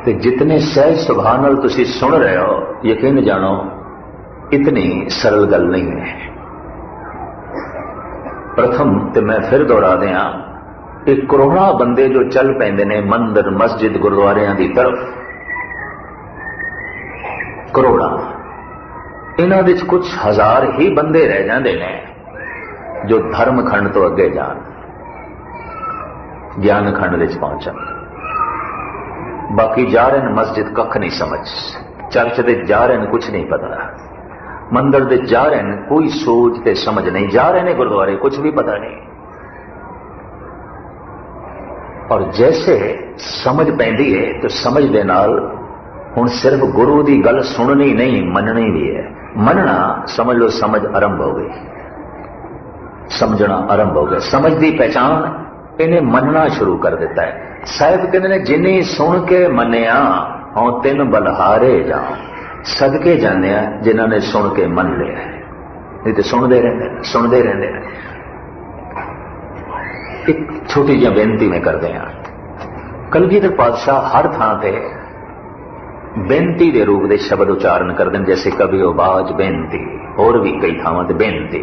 ते जितने सहज सुभाव नाल तुसी सुन रहे हो, यकीन जानो इतनी सरल गल नहीं है। प्रथम तो मैं फिर दोहरा दिया, एक करोड़ां बंदे जो चल पैंदे ने मंदिर मस्जिद गुरुद्वारियां की तरफ, करोड़ां, इन्हां विच कुछ हजार ही बंदे रह जाते हैं जो धर्म खंड तो अगे जान, ज्ञान खंड विच पहुंचन। बाकी जा रहे मस्जिद कख नहीं समझ, चर्च दे जा रहे कुछ नहीं पता, मंदिर दे जा रहे कोई सोच ते समझ नहीं, जा रहे हैं गुरुद्वारे कुछ भी पता नहीं। और जैसे समझ पैंदी है तो समझ दे नाल हुण सिर्फ गुरु की गल सुननी नहीं, मननी भी है। मनना समझ लो, समझ आरंभ हो गई, समझना आरंभ हो गया। समझ की पहचान इन्हें मनना शुरू कर देता है। साहिब कहते हैं, जिन्हें सुन के मनिया हों तिन बलहारे जाओ, सदके जाने जिन्हों ने सुन के मन लिया, नहीं तो सुनते रहते हैं। एक छोटी जी बेनती में करते हैं, कलगीधर पातशाह हर थां ते बेनती के रूप में शब्द उच्चारण करते हैं, जैसे कभी बाज बेनती, और भी कई थावां ते बेनती।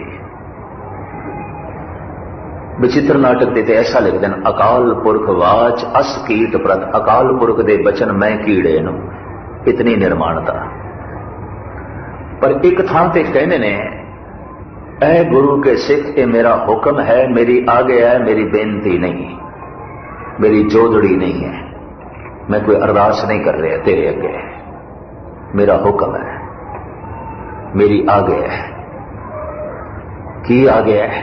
विचित्र नाटक देते ऐसा लिखते हैं, अकाल पुरख वाच अस कीट प्रत, अकाल पुरख दे बचन मैं कीड़े नु, इतनी निर्माणता। पर एक थां ते कहने ने, ऐ गुरु के सिख, ये मेरा हुक्म है, मेरी आगे है, मेरी बेनती नहीं, मेरी जोदड़ी नहीं है, मैं कोई अरदास नहीं कर रहा तेरे अगे, मेरा हुक्म है, मेरी आगे है। की आगे है?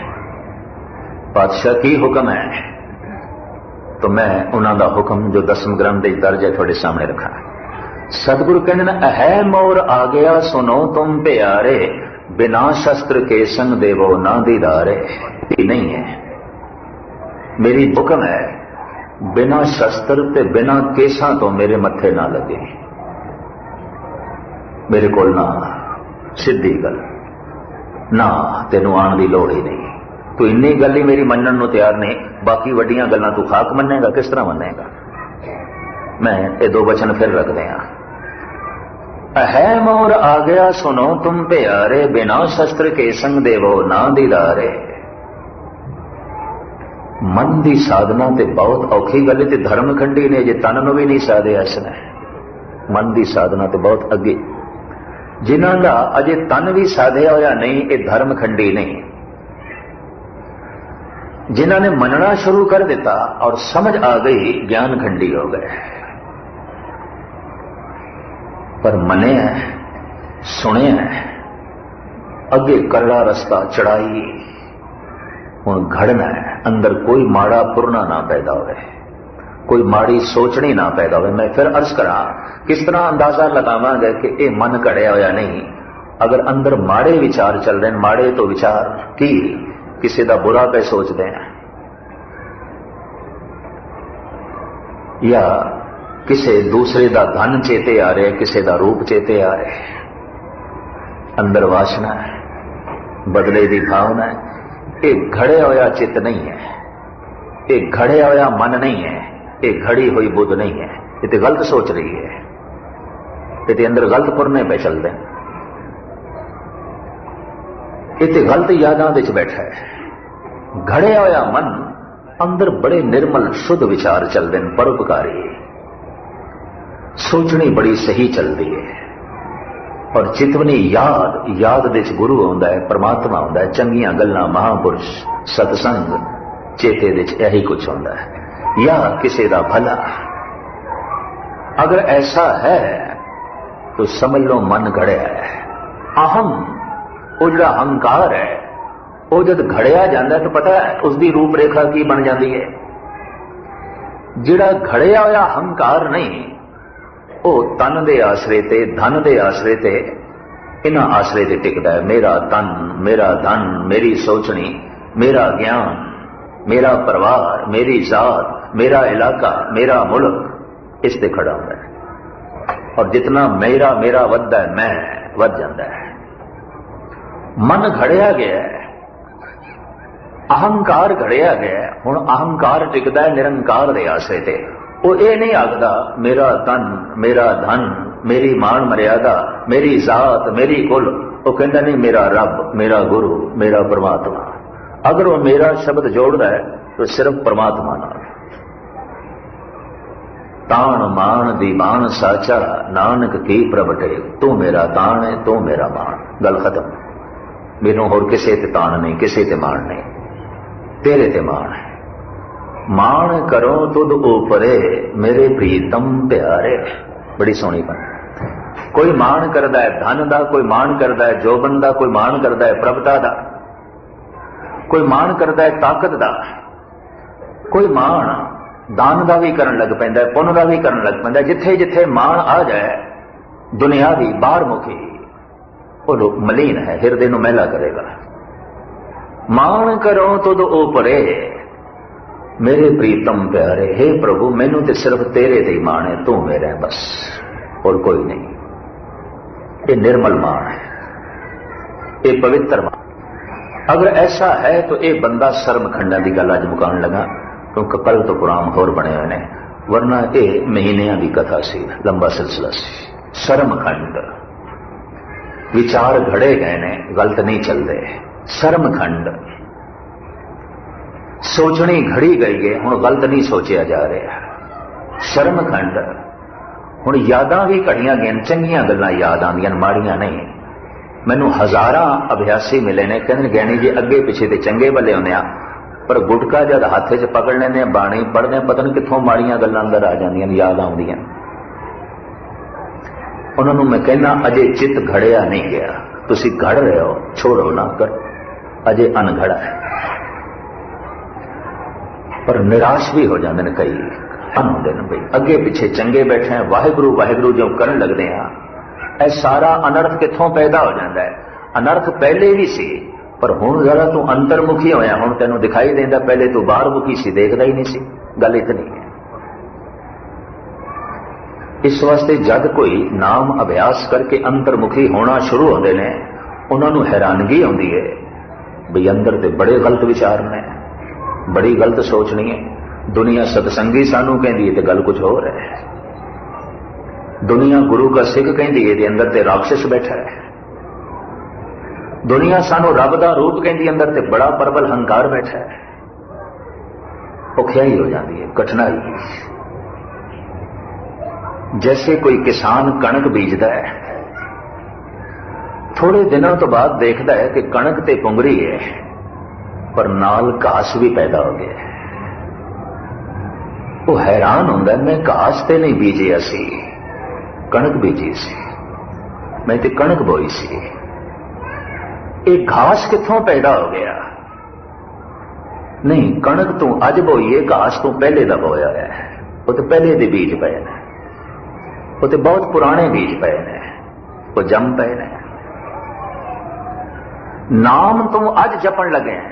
पातशाह की हुक्म है? तो मैं उन्होंने हुक्म जो 10वें ग्रंथ दर्ज है थोड़े सामने रखा। सतगुरु कहने, है मोर आ गया सुनो तुम प्यारे, बिना शस्त्र के संग देवो ना दीदारे। नहीं है, मेरी हुक्म है, बिना शस्त्र ते बिना केसा तो मेरे मत्थे ना लगे, मेरे को ना सीधी गल ना, तेनू आने की लोड़ ही नहीं। तू इन्नी गल ही मेरी मनन नूं तैयार नहीं, बाकी वड्डियां गल्लां तू खाक मन्नेगा, किस तरह मन्नेगा। मैं ये दो वचन फिर रख दिया, है मोर आ गया सुनो तुम प्यारे, बिना शस्त्र के संग देवो ना दीदारे। मन की साधना ते बहुत औखी गल ते धर्म खंडी ने जे तन नूं भी नहीं साधिया इसने। मन की साधना ते बहुत अगे, जिन्हां दा अजे तन भी साधिया होया नहीं, ये धर्म खंडी नहीं। जिन्होंने मनना शुरू कर दिता और समझ आ गई, ज्ञान खंडी हो गए। पर मने है, सुने है, अगे करड़ा रस्ता चढ़ाई, हुण घड़ना है, अंदर कोई माड़ा पुरना ना पैदा हो, कोई माड़ी सोचनी ना पैदा हो। मैं फिर अर्ज करा, किस तरह अंदाजा लगावांगे कि यह मन घड़िया होया नहीं? अगर अंदर माड़े विचार चल रहे हैं, माड़े तो विचार की किसी का बुरा पे सोचते हैं, या किसी दूसरे का धन चेते आ रहे, किसी का रूप चेते आ रहे, अंदर वासना है, बदले की भावना है। ये घड़िया होया चित्त नहीं है, ये घड़िया होया मन नहीं है, ये घड़ी हुई बुद्ध नहीं है। ये तो गलत सोच रही है, ये तो अंदर गलत पुरने पे चलते हैं, ये तो गलत यादां विच बैठा है। घड़िया होया मन अंदर बड़े निर्मल शुद्ध विचार चलते हैं, परोपकारी, सोचनी बड़ी सही चलती है। और चितवनी याद दे च गुरु आउंदा है, परमात्मा आउंदा है, चंगियां गल्लां, महापुरुष, सतसंग, चेते दे च यही कुछ आउंदा है, या किसी का भला। अगर ऐसा है तो समझ लो मन घड़िया है। अहम, वो जो अहंकार है, वो जब घड़िया जाता है तो पता है उसकी रूपरेखा की बन जाती है। जिहड़ा घड़िया होया अहंकार नहीं, वो तन दे आसरे ते, धन दे आसरे ते, इन्हां आसरे ते टिकदा है। मेरा तन, मेरा धन, मेरी सोचनी, मेरा ज्ञान, मेरा परिवार, मेरी जात, मेरा इलाका, मेरा मुल्क, इस ते खड़ा होता है। और जितना मेरा मेरा वधदा है, मैं वध जाता है। मन घड़िया गया है, अहंकार घड़िया गया है। हुण अहंकार टिकदा है निरंकार दे आसरे ते। वो ये नहीं आखदा मेरा तन, मेरा धन, मेरी मान मर्यादा, मेरी जात, मेरी कुल। वो कहता नहीं मेरा रब, मेरा गुरु, मेरा परमात्मा। अगर वो मेरा शब्द जोड़ता है तो सिर्फ परमात्मा नाल। ताण मान दी मान साचा, नानक की प्रभटे, तू मेरा ताण है, तू मेरा मान। गल खत्म। मैनू होर किसे ते ताण नहीं, किसे ते मान नहीं, तेरे ते मान है। मान करो तुद ऊपरे, मेरे प्रीतम प्यारे। बड़ी सोहनी बात। कोई मान करदा है धन दा, कोई मान करदा है जोबन दा, कोई मान करदा है प्रभता दा, कोई मान करदा है ताकत दा, कोई मान दान दा भी करन लग पैंदा है, पुण्य दा भी करन लग पैंदा है। जिथे जिथे मान आ जाए, दुनियावी बाहरमुखी, वो लोग मलीन है, हिरदे नूं मैला करेगा। मान करो तुद ऊपरे, मेरे प्रीतम प्यारे। हे प्रभु, मैनू तो सिर्फ तेरे ते ही मान है, तू मेरा है बस, और कोई नहीं। ये निर्मल मान है, ये पवित्र मान। अगर ऐसा है तो ये बंदा शर्म खंडा की गल अज मुकान लगा, क्योंकि कल तो प्रोग्राम होर बने हुए हैं, वरना ये महीनों की कथा सी, लंबा सिलसिला सी। शर्म खंड, विचार घड़े गए ने, गलत नहीं चलते। शर्म खंड, सोचनी घड़ी गई है, हुण गलत नहीं सोचा जा रहा। शर्म खंड, हुण यादां भी घड़ियां गईयां, चंगियां गल्लां याद आंदियां, माड़ियां नहीं। मैनू हज़ारां अभ्यासी मिले ने, कहंदे ज्ञानी जी अगे पिछे ते चंगे भले हुंदे आ, पर गुटका जद हत्थ च पकड़ लैंदे, बाणी पढ़दे, पता नहीं कित्थों माड़ियां गल्लां अंदर आ जांदियां, याद आउंदियां। उन्हां नूं मैं कहना अजे चित्त घड़िया नहीं गया, तुसीं घड़ रहे हो, छोड़ो ना कर, अजे अनघड़ा है। पर निराश भी हो जाते हैं कई, होंदे ने बई अगे पिछे चंगे बैठे हैं, वाहिगुरू वाहिगुरू जो करन लगते हैं, यह सारा अनर्थ कित्थों पैदा हो जाता है। अनर्थ पहले भी सी, पर हुण जरा तू अंतर्मुखी होया, हुण तैनूं दिखाई देंदा, पहले तू बाहरमुखी सी, देखदा ही नहीं सी। गल इतनी है। इस वास्ते जब कोई नाम अभ्यास करके अंतर्मुखी होना शुरू होते हैं, उन्होंने हैरानगी आती है भी अंदर तो बड़े गलत विचार ने, बड़ी गलत सोचनी है। दुनिया सतसंगी सानू कहती है तो गल कुछ हो रहा है, दुनिया गुरु का सिख कहती है अंदर ते राक्षस बैठा है, दुनिया सानू रब दा रूप कहती है अंदर ते बड़ा प्रबल हंकार बैठा है। औखियाई हो जाती है, कठिनाई। जैसे कोई किसान कणक बीजदा है, थोड़े दिनों तो बाद देखता है कि कणक ते पुंगरी है, पर नाल घास भी पैदा हो गया है। वो हैरान होंदा है, मैं घास ते नहीं बीजिया सी, कणक बीजी सी, मैं ते कणक बोई सी, एक घास कित्थों पैदा हो गया? नहीं, कणक तू अज बोई है, घास तू पहले दा बोया है। वो तो पहले दे बीज पे ने, वो तो बहुत पुराने बीज पे ने, वो जम पे ने। नाम तू अज जपन लगे हैं,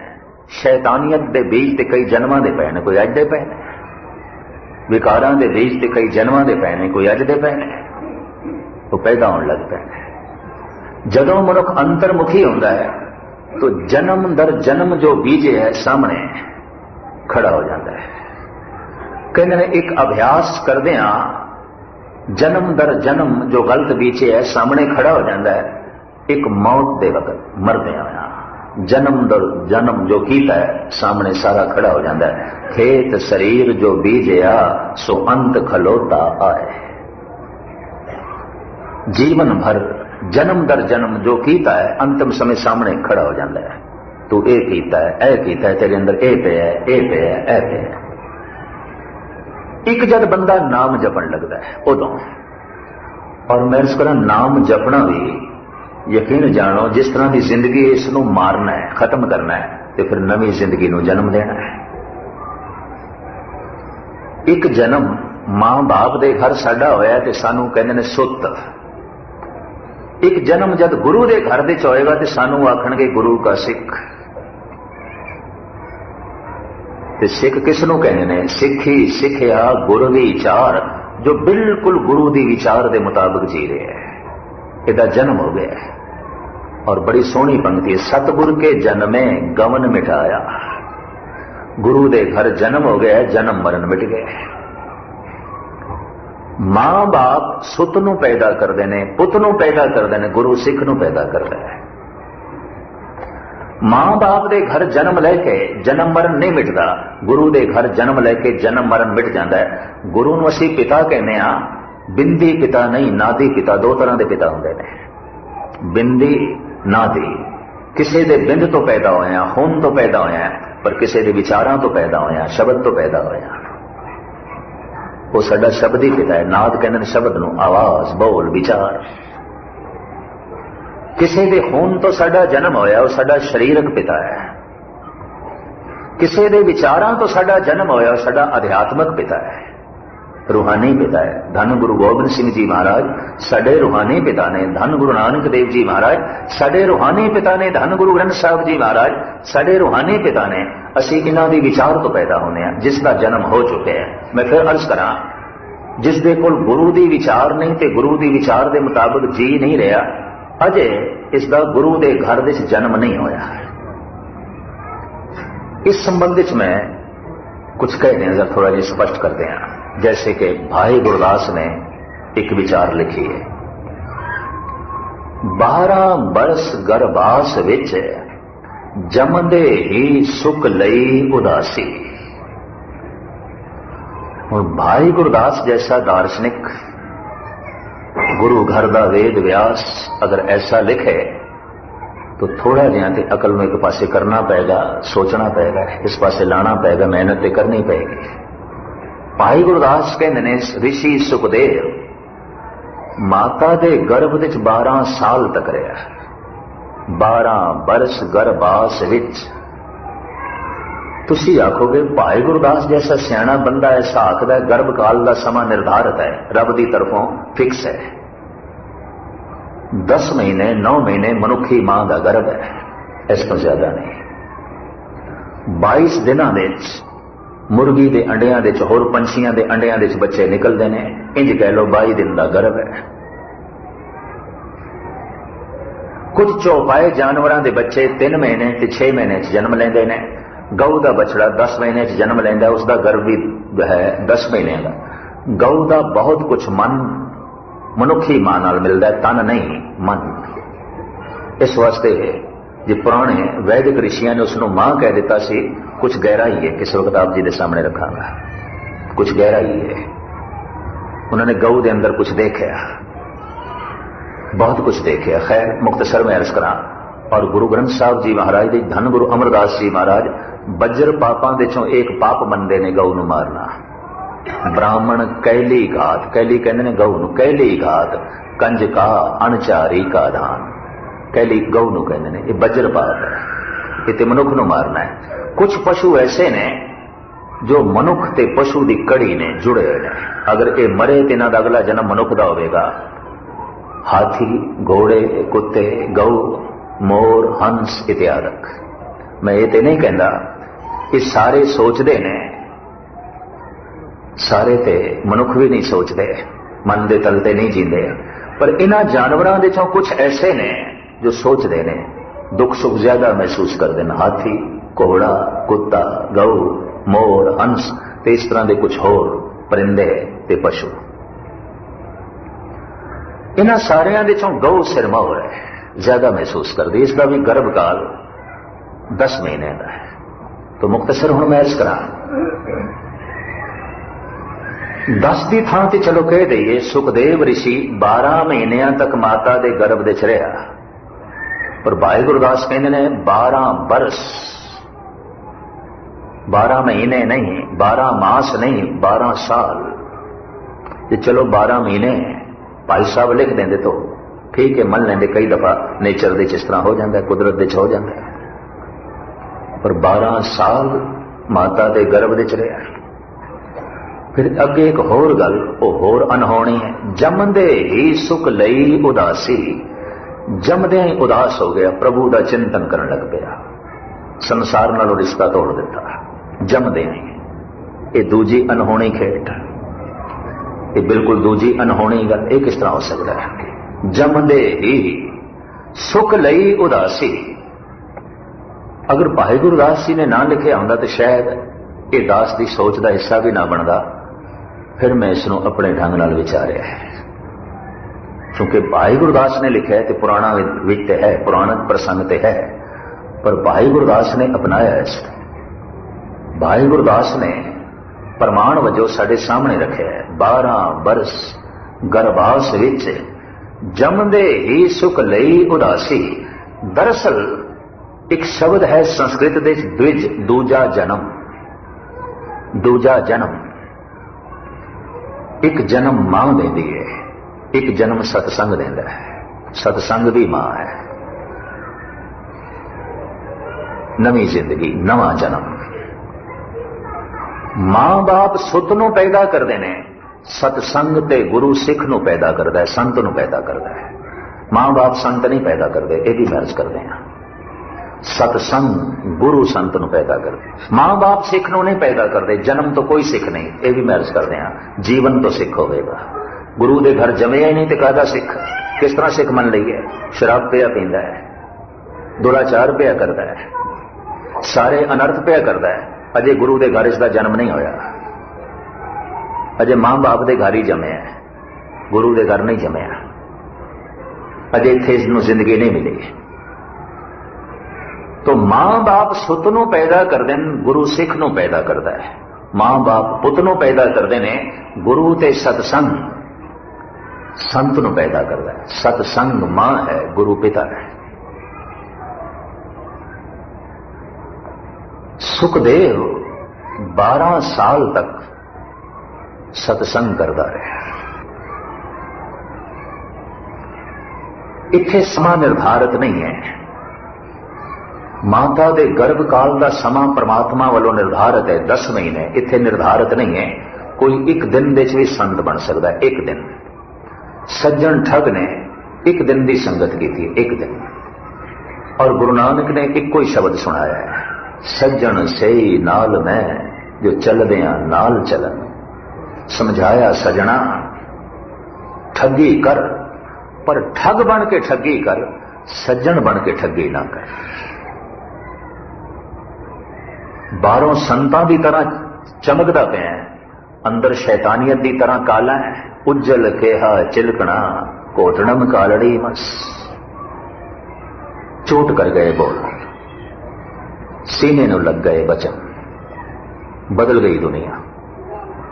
शैतानियत दे बीज ते कई जन्मां दे पे ने, कोई अज दे पे ने। विकारां दे बीज ते कई जन्मां दे पे ने, कोई अज दे पे ने। वो पैदा होने लग पे ने। जदों मनुख अंतर्मुखी होता है तो जन्म दर जन्म जो बीजे है सामने खड़ा हो जाता है। कहते ने एक अभ्यास करदे जन्म दर जन्म जो गलत बीजे है सामने खड़ा हो जाता है। एक मौत दे वक्त मरदे जन्म दर जन्म जो कीता है सामने सारा खड़ा हो जाता है। खेत शरीर जो बीजया सो अंत खलोता आए। जीवन भर जन्म दर जन्म जो कीता है अंतिम समय सामने खड़ा हो जाता है। तू ए कीता है, ए कीता है, तेरे अंदर ए पे है, ए पे है, ए पे है। एक जद बंदा नाम जपन लगता है उदों, और मैं इस तरह नाम जपना भी यकीन जानो जिस तरह की जिंदगी इसनों मारना है, खत्म करना है, तो फिर नवी जिंदगी नूं जन्म देना है। एक जन्म मां बाप दे घर साडा होया ते सानू कहंदे ने सुत। एक जन्म जब गुरु के घर दे होएगा तो सानू आखणगे गुरु का सिख। ते सिख किसनों कहने ने? सिख ही सिखया गुरु दी विचार, जो बिल्कुल गुरु दी विचार के मुताबिक जी रहे हैं। इहदा जन्म हो गया है। और बड़ी सोहनी पंक्ति है, सतगुर के जन्मे गवन मिटाया। गुरु दे घर जन्म हो गया, जन्म मरण मिट गए। मां बाप सुत नूं पैदा करते हैं, पुत नूं पैदा करते हैं, गुरु सिख नूं पैदा करता है। मां बाप दे घर जन्म लैके जन्म मरण नहीं मिटता, गुरु दे घर जन्म लैके जन्म मरण मिट जाता है। गुरु नूं असीं पिता कहने आ, बिंदी पिता नहीं, नादी पिता। दो तरह के पिता होंदे ने, बिंदी नादी। किसी दे बिंद तो पैदा होया, खून तो पैदा होया, पर किसी दे विचारां तो पैदा होया, शब्द तो पैदा होया। वो साडा शब्द ही पिता है। नाद कहते हैं शब्द नूं, आवाज, बोल, विचार। किसी दे खून तो साडा जन्म होया, वो साडा शरीरक पिता है। किसी दे विचारां तो साडा जन्म होया, वो साडा अध्यात्मक पिता है, रूहानी पिता है। धन गुरु गोबिंद सिंह जी महाराज साडे रूहानी पिता ने, धन गुरु नानक देव जी महाराज साडे रूहानी पिता ने, धन गुरु ग्रंथ साहब जी महाराज साडे रूहानी पिता ने। असीं इन्हां दे विचार तो पैदा होने हैं, जिसका जन्म हो चुके हैं। मैं फिर अर्ज करा, जिस दे कोल गुरु दी विचार नहीं ते गुरु दी विचार दे मुताबिक जी नहीं रहा, अजे इसका गुरु दे घर दे जन्म नहीं होया। इस संबंध में मैं कुछ कहने जरा थोड़ा जी स्पष्ट करते हैं। जैसे कि भाई गुरदास ने एक विचार लिखी है, 12 बरस गर्भास विच जमदे ही सुख लई उदासी। और भाई गुरदास जैसा दार्शनिक, गुरु घर दा वेद व्यास अगर ऐसा लिखे तो थोड़ा जिहा ते अकल में एक पासे करना पएगा, सोचना पएगा, इस पासे लाना पएगा, मेहनत ते करनी पएगी। भाई गुरदास कहते ने ऋषि सुखदेव माता दे गर्भ विच 12 साल तक रहा। 12 बरस गर्भास विच। तुसी आखोगे भाई गुरदास जैसा सियाणा बंदा ऐसा आखदा है, गर्भ काल का समा निर्धारित है, रब की तरफों फिक्स है। 10 महीने 9 महीने मनुखी मां का गर्भ है, इस तो ज्यादा नहीं। 22 दिनों विच मुर्गी के अंडिया के होर पंछियों के अंडिया के बच्चे निकलते हैं। इंज कह लो 22 दिन का गर्भ है। कुछ चौपाए जानवरों के बच्चे 3 महीने ते 6 महीने जन्म लेंदे ने। गऊ का बछड़ा 10 महीने जन्म लेंदा, उसका गर्भ भी है 10 महीने का। गऊ का बहुत कुछ मन मनुखी मां नाल मिलता है, तन नहीं मन। इस वास्ते जो पुराने वैदिक ऋषियों ने उसनों मां कह दिता सी, कुछ गहराई है। किस वक्त आप जी के सामने रखांगा, कुछ गहराई है। उन्होंने गऊ के अंदर कुछ देखा, बहुत कुछ देखा। खैर मुख्तसर में अर्ज करा। और गुरु ग्रंथ साहब जी महाराज जी, धन गुरु अमरदास जी महाराज बज्र पापां दे चों एक पाप मनदे ने गऊ नूं मारना। ब्राह्मण कैली घात, कैली कहंदे ने गऊ नूं, कैली घात कंज का अणचारी का दान। कैली गऊ नूं कहंदे ने, ये बज्र पाप है, इते मनुख नूं मारना है। कुछ पशु ऐसे ने जो मनुख ते पशु की कड़ी ने जुड़े हुए ने। अगर ये मरे तो इन्हों का अगला जन्म मनुख का होगा। हाथी, घोड़े, कुत्ते, गऊ, मोर, हंस इत्यादि। मैं ये तो नहीं कहता कि सारे सोचते ने, सारे ते मनुख भी नहीं सोचते, मन के तलते नहीं जींदे, पर इन्हां जानवरों के चों कुछ ऐसे ने जो सोचते ने, दुख सुख ज्यादा महसूस करते हैं। हाथी, घोड़ा, कुत्ता, गऊ, मोर, हंस ते इस तरह के कुछ होर परिंदे ते पशु। इन्हां सारियां दे चों गऊ सिरमौर है, ज्यादा महसूस करती। इसका भी गर्भकाल 10 महीने का है। तो मुख्तसर हुण मैं अर्ज करा, 10 की थां ते चलो कह दईए सुखदेव ऋषि 12 महीनों तक माता के गर्भ दे च रहा, पर भाई गुरदास कहते ने 12 बरस, 12 महीने नहीं, 12 मास नहीं, 12 साल। ये चलो 12 महीने भाई साहब लिख देंगे तो ठीक है, मन लेंगे। कई दफा नेचर दे इस तरह हो जाता है, कुदरत दे हो जाता है, पर 12 साल माता के गर्भ दे च रहा। फिर अगे एक होर गल, वो होर अनहोनी है। जमदे ही सुख लई उदासी, जमदे ही उदास हो गया, प्रभु का चिंतन करने लग गया, संसार नालों रिश्ता तोड़ दिता। जमदे ही, ये दूजी अनहोनी खेट, ये बिल्कुल दूजी अनहोनी गल। ये किस तरह हो सकता है? जमदे ही सुख लई उदासी। अगर भाई गुरदास जी ने ना लिखे होंदा तो शायद ये दास की सोच का हिस्सा भी ना बनता। फिर मैं इसनों अपने ढंग नाल विचारिया है, क्योंकि भाई गुरदास ने लिखा है तो पुराना विच है, पुराणक प्रसंग ते है, पर भाई गुरदास ने अपनाया इसको। भाई गुरदास ने प्रमाण वजों साडे सामने रखे है। 12 बरस गर्भास विच जमदे ही सुख लई उदासी। दरअसल एक शब्द है संस्कृत दे द्विज, दूजा जन्म। दूजा जन्म, एक जन्म मां देती है, एक जन्म सतसंग देता है। सतसंग भी मां है। नवी जिंदगी, नवा जन्म। मां बाप सुत नूं पैदा करते हैं, सतसंग ते गुरु सिख नूं पैदा करता है, संत नूं पैदा करता है। मां बाप संत नहीं पैदा करते, ये भी मैरिज करते हैं। सतसंग गुरु संत नूं पैदा करते। मां बाप सिख नूं नहीं पैदा करते, जन्म तो कोई सिख नहीं, ये भी मैरिज करते हैं। जीवन तो सिख होगा। गुरु दे घर जमे ही नहीं तो कहता सिख, किस तरह सिख मन लीए? शराब पिया पींदा है, दुराचार पिया करता है, सारे अनर्थ पिया करता है, अजे गुरु के घर इसका जन्म नहीं होया, अजे मां बाप के घर ही जमे है, गुरु के घर नहीं जमे, अजे इत्थे इसनूं जिंदगी नहीं मिली। तो मां बाप सुत नूं पैदा करते हैं, गुरु सिख नूं पैदा करता है। मां बाप पुत नूं पैदा करते हैं, गुरु ते सतसंग संत नूं पैदा करता है। सतसंग मां है, गुरु पिता है। सुखदेव 12 साल तक सत्संग करता रहा। इत्थे समा निर्धारित नहीं है। माता के गर्भकाल का समा परमात्मा वालों निर्धारित है, 10 महीने। इत्थे निर्धारित नहीं है। कोई एक दिन दे भी संत बन सकता है। एक दिन सज्जन ठग ने एक दिन की संगत की थी, एक दिन। और गुरु नानक ने एक कोई शब्द सुनाया है, सज्जन सेई नाल मैं जो चलदियां नाल चलन। समझाया सजना ठगी कर, पर ठग बन के ठगी कर, सज्जन बन के ठगी ना कर। बाहरों संतां की तरह चमकदा पिया, अंदर शैतानियत की तरह काला है। उज्जल केहा चिलकना कोटड़म कालड़ी मस। चोट कर गए बोल, सीने नूं लग गए बचन। बदल गई दुनिया।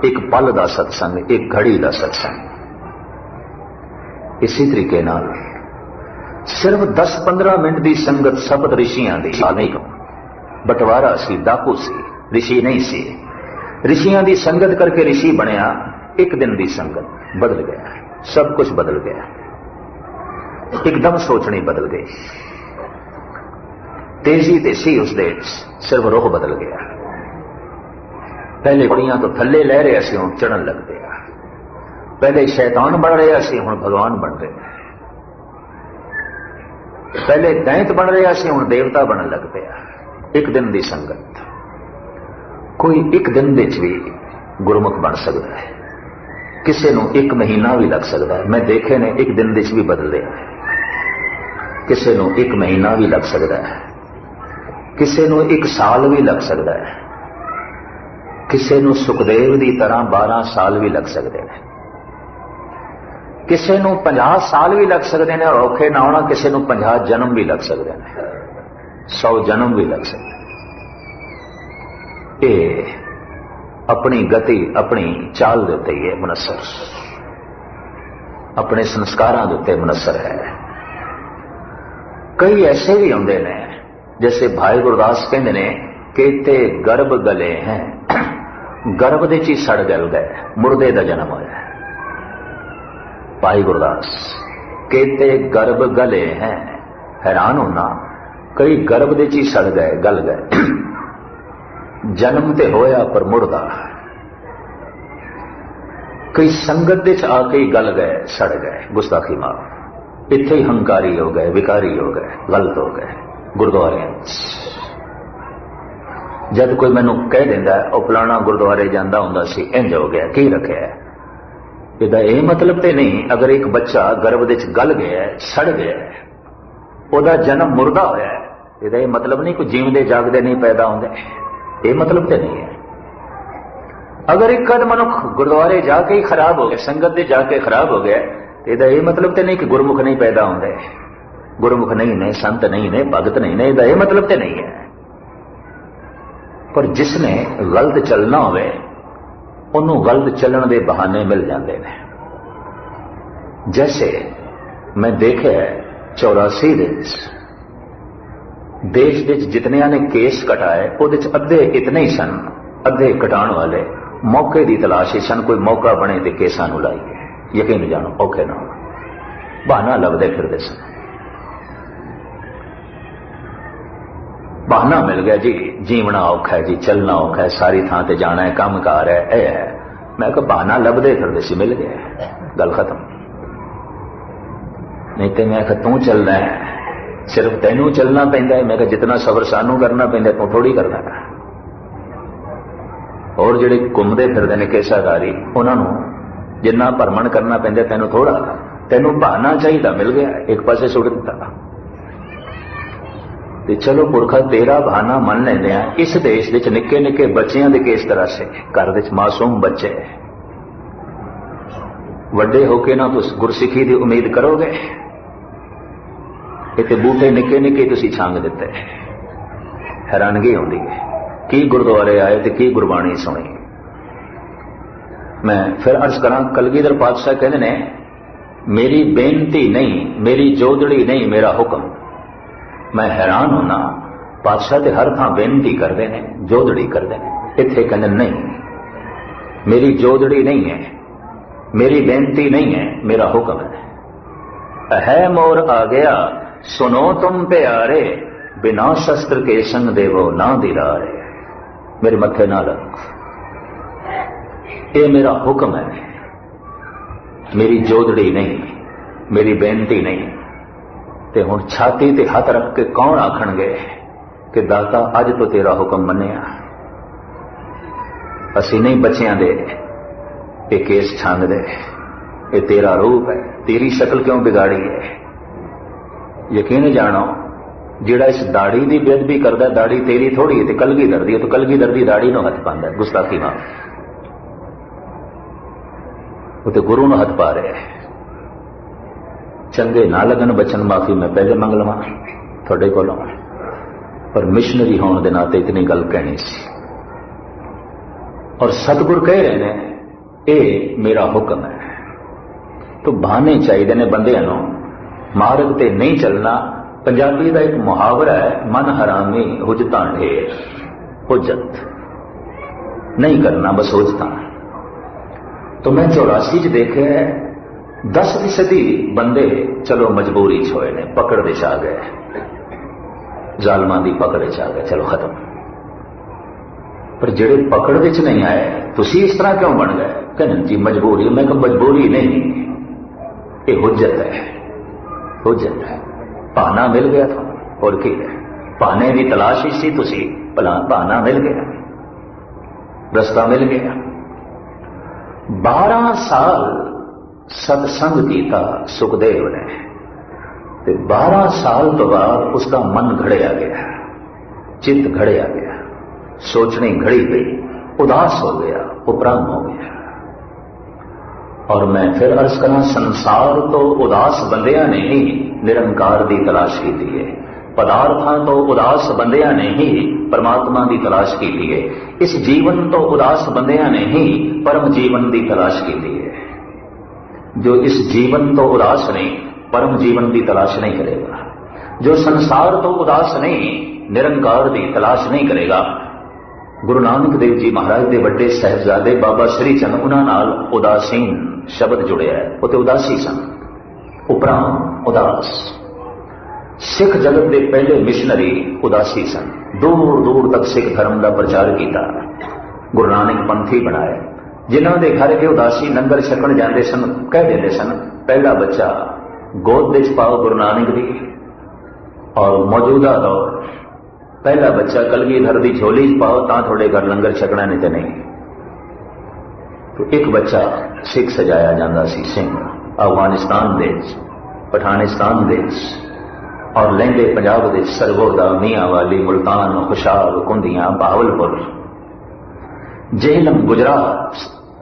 एक पल का सत्संग, एक घड़ी का सत्संग। इसी तरीके नाल सिर्फ 10-15 मिनट की संगत सप्त ऋषियां दी नहीं कहूं, बंटवारा सी, डाकू सी, ऋषि नहीं सी। ऋषियां की संगत करके ऋषि बनया। एक दिन की संगत बदल गया, सब कुछ बदल गया। एकदम सोचनी बदल गई, तेजी ते सी उसदे, सिर्फ रूह बदल गया। पहले कुड़ियां तो थले लै रहे सी, हुण चढ़न लगते हैं। पहले शैतान बन रहे सी, हुण भगवान बन रहे हैं। पहले दैंत बन रहे सी, हुण देवता बनन लग पे। एक दिन की संगत, कोई एक दिन विच भी गुरमुख बन सकता है, किसी नूं एक महीना भी लग सकता है। मैं देखे ने एक दिन विच भी बदलते हैं, किसी नूं एक महीना भी लग सकता है, किसी नूं एक साल भी लग सकता है, किसी नूं सुखदेव की तरह 12 साल भी लग सकते हैं, किसी नूं 50 साल भी लग सकते हैं, और औखे ना होना किसी नूं 50 जन्म भी लग सकते हैं, 100 जन्म भी लग सकते हैं। ये अपनी गति अपनी चाल के उत्ते ही है मुनसर, अपने संस्कारों के उत्ते मुनसर है। कई ऐसे भी आते हैं, जैसे भाई गुरदास कहते ने कि ते गर्भ गले हैं, गर्भ दे ची सड़ गल गए, मुर्दे का जन्म होया। भाई गुरदास कहते गर्भ गले हैं, हैरान होना, कई गर्भ दे ची सड़ गए गल गए, जन्म ते होया पर मुर्दा। कई संगत दे आके ही गल गए सड़ गए, गुस्ताखी माफ, इत्थे ही हंकारी हो गए, विकारी हो गए, गलत हो गए। गुरुद्वारे जब कोई मैनू कह देंदा है फलाना गुरुद्वारे जांदा हुंदा सी, इंज हो गया, की रखिया है, इहदा यह मतलब तो नहीं। अगर एक बच्चा गर्भ दे गल गया सड़ गया, उहदा जन्म मुर्दा होया है, इहदा यह मतलब नहीं कोई जीवदे जागदे नहीं पैदा होंदे, ये मतलब तो नहीं है। अगर एक कद मनुख गुरुद्वारे जाके ही खराब हो गया, संगत दे जाके खराब हो गया, इहदा यह मतलब तो नहीं कि गुरमुख नहीं पैदा होंदे, गुरमुख नहीं ने, संत नहीं ने, भगत नहीं ने, इहदा यह मतलब तो नहीं है। पर जिसने गलत चलना होवे उन्होंने गलत चलन के बहाने मिल जाते हैं। जैसे मैं देखे 84 देश के जितने ने केस कटाए वो अद्धे इतने ही सन, अद्धे कटाने वाले मौके की तलाश ही सन, कोई मौका बने तो केसा नूं लाइए, यकीन जानो औखे ना बहाना लभदे फिरदे सन। बहाना मिल गया जी, जीवना औखा है जी, चलना औखा है, सारी थां ते जाना है, काम कार है, यह है। मैं कहा बहाना लभदे फिरदे सी, मिल गया, गल खत्म। नहीं तो मैं कहा तू चलना है, सिर्फ तेनू चलना पैंदा है। मैं कहा जितना सफर सानू करना पैंदा तू थोड़ी करदा है। और जिहड़े घुमदे फिरदे ने केसाधारी, उन्होंने जिन्ना भरमण करना पैंदा तेनू थोड़ा, तेनू बहाना चाहिए, मिल गया, एक पासे सुट दिता। तो चलो पुरखा तेरा बहाना मन लेंदे आ। इस देश विच निक्के निक्के बच्चों के किस तरह से घर विच मासूम बच्चे वड्डे होके ना तुस गुरसिखी की उम्मीद करोगे, इतने बूटे निके निके तुसी छांग दिते, हैरानगी होंदी है। की गुरुद्वारे आए तो की गुरबाणी सुनी। मैं फिर अर्ज करा, कलगीधर पातशाह कहते ने मेरी बेनती नहीं, मेरी जोदड़ी नहीं, मेरा हुक्म। मैं हैरान होना, पातशाह ते हर थां बेनती करते हैं, जोदड़ी करते हैं, इत्थे कहते नहीं, मेरी जोदड़ी नहीं है, मेरी बेनती नहीं है, मेरा हुक्म है मोर आ गया, सुनो तुम प्यारे, बिना शस्त्र के संग देवो ना दिलारे। मेरे मत्थे ना रख, ये मेरा हुक्म है, मेरी जोदड़ी नहीं, मेरी बेनती नहीं। ते हुण छाती ते हथ रख के कौन आखणगे कि दाता अज तो तेरा हुक्म मन्निया। असी नहीं बच्चियां दे ये केस छांग दे, ये तेरा रूप है, तेरी शक्ल क्यों बिगाड़ी है। यकीन जानो जिहड़ा इस दाड़ी की बेअदबी करदा, दाड़ी तेरी थोड़ी है, कलगीधर दी है, तो कलगीधर दी दाड़ी नूं हथ पांदा, गुस्ताखी मां वो तो गुरु नूं हथ पा रहे है। चंगे ना लगन बचन माफी मैं पहले मंग लवां तुहाडे कोलों, पर मिशनरी होने के नाते इतनी गल कहनी सी। और सतगुर कह रहे हैं ये मेरा हुक्म है। तो बहाने चाहिए ने बंदियां नूं, मार्ग ते नहीं चलना। पंजाबी का एक मुहावरा है, मन हरामी हुजतां ढेर, हुज्जत नहीं करना बस हुजतां। तो मैं 84 च देखे 10% बंदे चलो मजबूरी च होए ने, पकड़ दे आ गए, जालमां दी पकड़ च आ गए, चलो खत्म। पर जेड़े पकड़ विच नहीं आए, तुसी इस तरह क्यों बन गए? कहने जी मजबूरी। मैं कहा मजबूरी नहीं, ये हुज्जत है, हुज्जत है। बहाना मिल गया था और की है, बहाने की तलाश ही सी तुसी, भला बहाना मिल गया, रस्ता मिल गया। 12 साल सत्संग किया सुखदेव ने, ते 12 साल तो बाद उसका मन घड़िया गया, चित्त घड़िया गया, सोचनी घड़ी गई, उदास हो गया, उपराम हो गया। और मैं फिर अर्ज करा, संसार तो उदास बंदियां ने ही निरंकार की तलाश की है, पदार्थां तो उदास बंदियां ने ही परमात्मा की तलाश की है, इस जीवन तो उदास बंदियां ने ही परम जीवन की तलाश की है। जो इस जीवन तो उदास नहीं, परम जीवन की तलाश नहीं करेगा, जो संसार तो उदास नहीं, निरंकार की तलाश नहीं करेगा। गुरु नानक देव जी महाराज के बड़े साहिबजादे बाबा श्री चंद, उन्हां नाल उदासीन शब्द जुड़िया है, वो तो उदासी सन, उपराम उदास। सिख जगत के पहले मिशनरी उदासी सन, दूर दूर तक सिख धर्म का प्रचार किया, गुरु नानक पंथी बनाए। जिन्हों के घर के उदासी लंगर छकण जाते सन, कह देते सन पहला बच्चा गोद विच पाओ गुरु नानक दी, और मौजूदा दौर पहला बच्चा कलगीधर की झोली च पाओ तां थोड़े घर लंगर छकना, नहीं तो नहीं। तो एक बच्चा सिख सजाया जाता सी, सिंह अफगानिस्तान देश, पठानिस्तान देश और लहंदे पंजाब देश, सरगोदा, मियांवाली, मुल्तान, खुशाल, कुंदियां, बहावलपुर, जेहलम, गुजरात,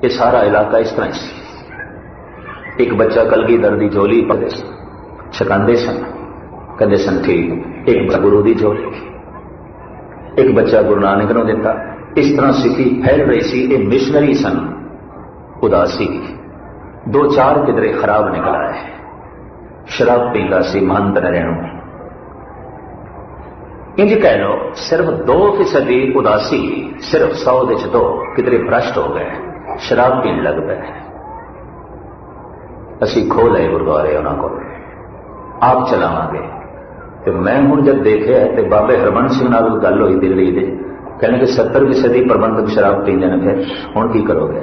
ये सारा इलाका इस तरह से। एक बच्चा कलगीधर की झोली पकड़े छकांदे सन, कहते सन ठीक, एक गुरु की झोली, एक बच्चा गुरु नानक नूं दिता। इस तरह सिखी फैल रही सी, ये मिशनरी सन उदासी। 2-4 किधरे खराब निकला है, शराब पींदा सी, महंत नरेणु, इंज कह लो सिर्फ 2% उदासी, सिर्फ 100 दे 2 किधरे भ्रष्ट हो गए, शराब पीन लग पे। असी खो लए गुरुद्वारे उन्होंने को, आप चलावांगे। तो मैं हूं जब देखे तो बाबे हरबंस सिंह नाल गल हुई दिल्ली दे, कहने कि 70% प्रबंधक शराब पींदे ने, फिर हुण की करोगे,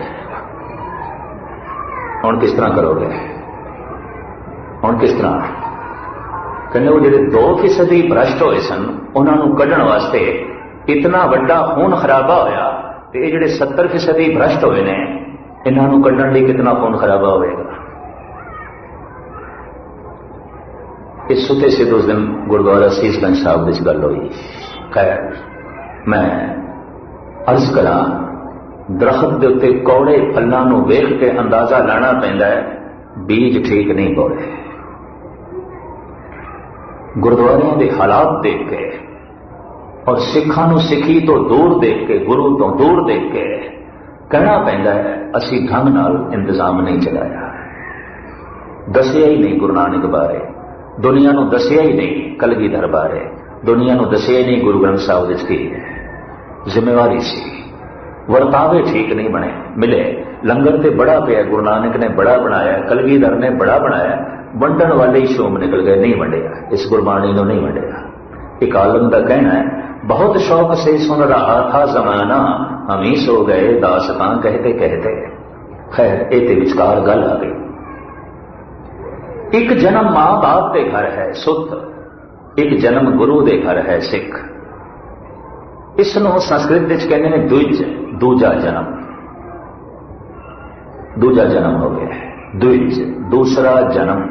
हुण किस तरह करोगे, हुण किस तरह? कहने वो जो 2% भ्रष्ट होए सन, उन्होंने कढ़ण वास्ते इतना वड्डा खून खराबा होया, तो ये जो 70% भ्रष्ट होए ने, इन्हों कढ़ण लई कितना खून खराबा होएगा। इस सुते सिद्ध उस दिन गुरुद्वारा सीसगंज साहब की गल हुई। खैर मैं अर्ज करा, दरख्त के उत्ते कौड़े फलों को वेख के अंदाजा लाना पैंदा है, बीज ठीक नहीं बोले। गुरुद्वारों के हालात देख के और सिखा सिखी तो दूर देख के, गुरु तो दूर देख के कहना पैंदा है, असी ढंग नाल इंतजाम नहीं चलाया, दसिया ही नहीं गुरु नानक बारे, दुनिया को दसिया ही नहीं कलगीधर बारे, दुनिया को दसिया ही नहीं गुरु ग्रंथ साहब विच की जिम्मेवारी सी। वर्तावे ठीक नहीं बने मिले, लंगर ते बड़ा पिया, गुरु नानक ने बड़ा बनाया, कलगीधर ने बड़ा बनाया, वंडन वाले ही शोम निकल गए, नहीं वंडिया, इस गुरबाणी को नहीं वंडिया। एक आलम का कहना है, बहुत शौक से सुन रहा था जमाना, हम ही सो गए दासतां कहते कहते। खैर ये विचकार गल आ गई। एक जन्म मां बाप के घर है सुत, एक जन्म गुरु के घर है सिख। इसनों संस्कृत कहते हैं द्विज, दूजा जन्म, दूजा जन्म हो गया, द्विज दूसरा जन्म।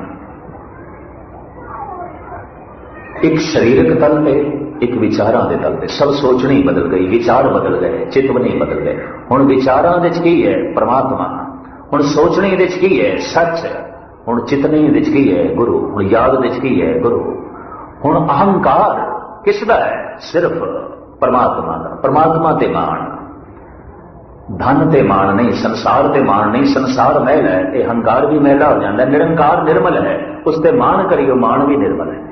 एक शारीरिक तल पे, एक विचारां दे तल पे, सब सोचनी बदल गई, विचार बदल गए, चितवनी बदल गए। हुण विचारां दे च की है परमात्मा, हुण सोचनी दे च की है सच, हुण चितनी दे च की है गुरु, हुण याद दे च की है गुरु। हुण अहंकार किसदा है? सिर्फ परमात्मा दा। परमात्मा ते मान, धन ते मान नहीं, संसार ते मान नहीं। संसार मैल है, ये अहंकार भी मैला हो जाता है। निरंकार निर्मल है, उसते मान करियो, मान भी निर्मल है।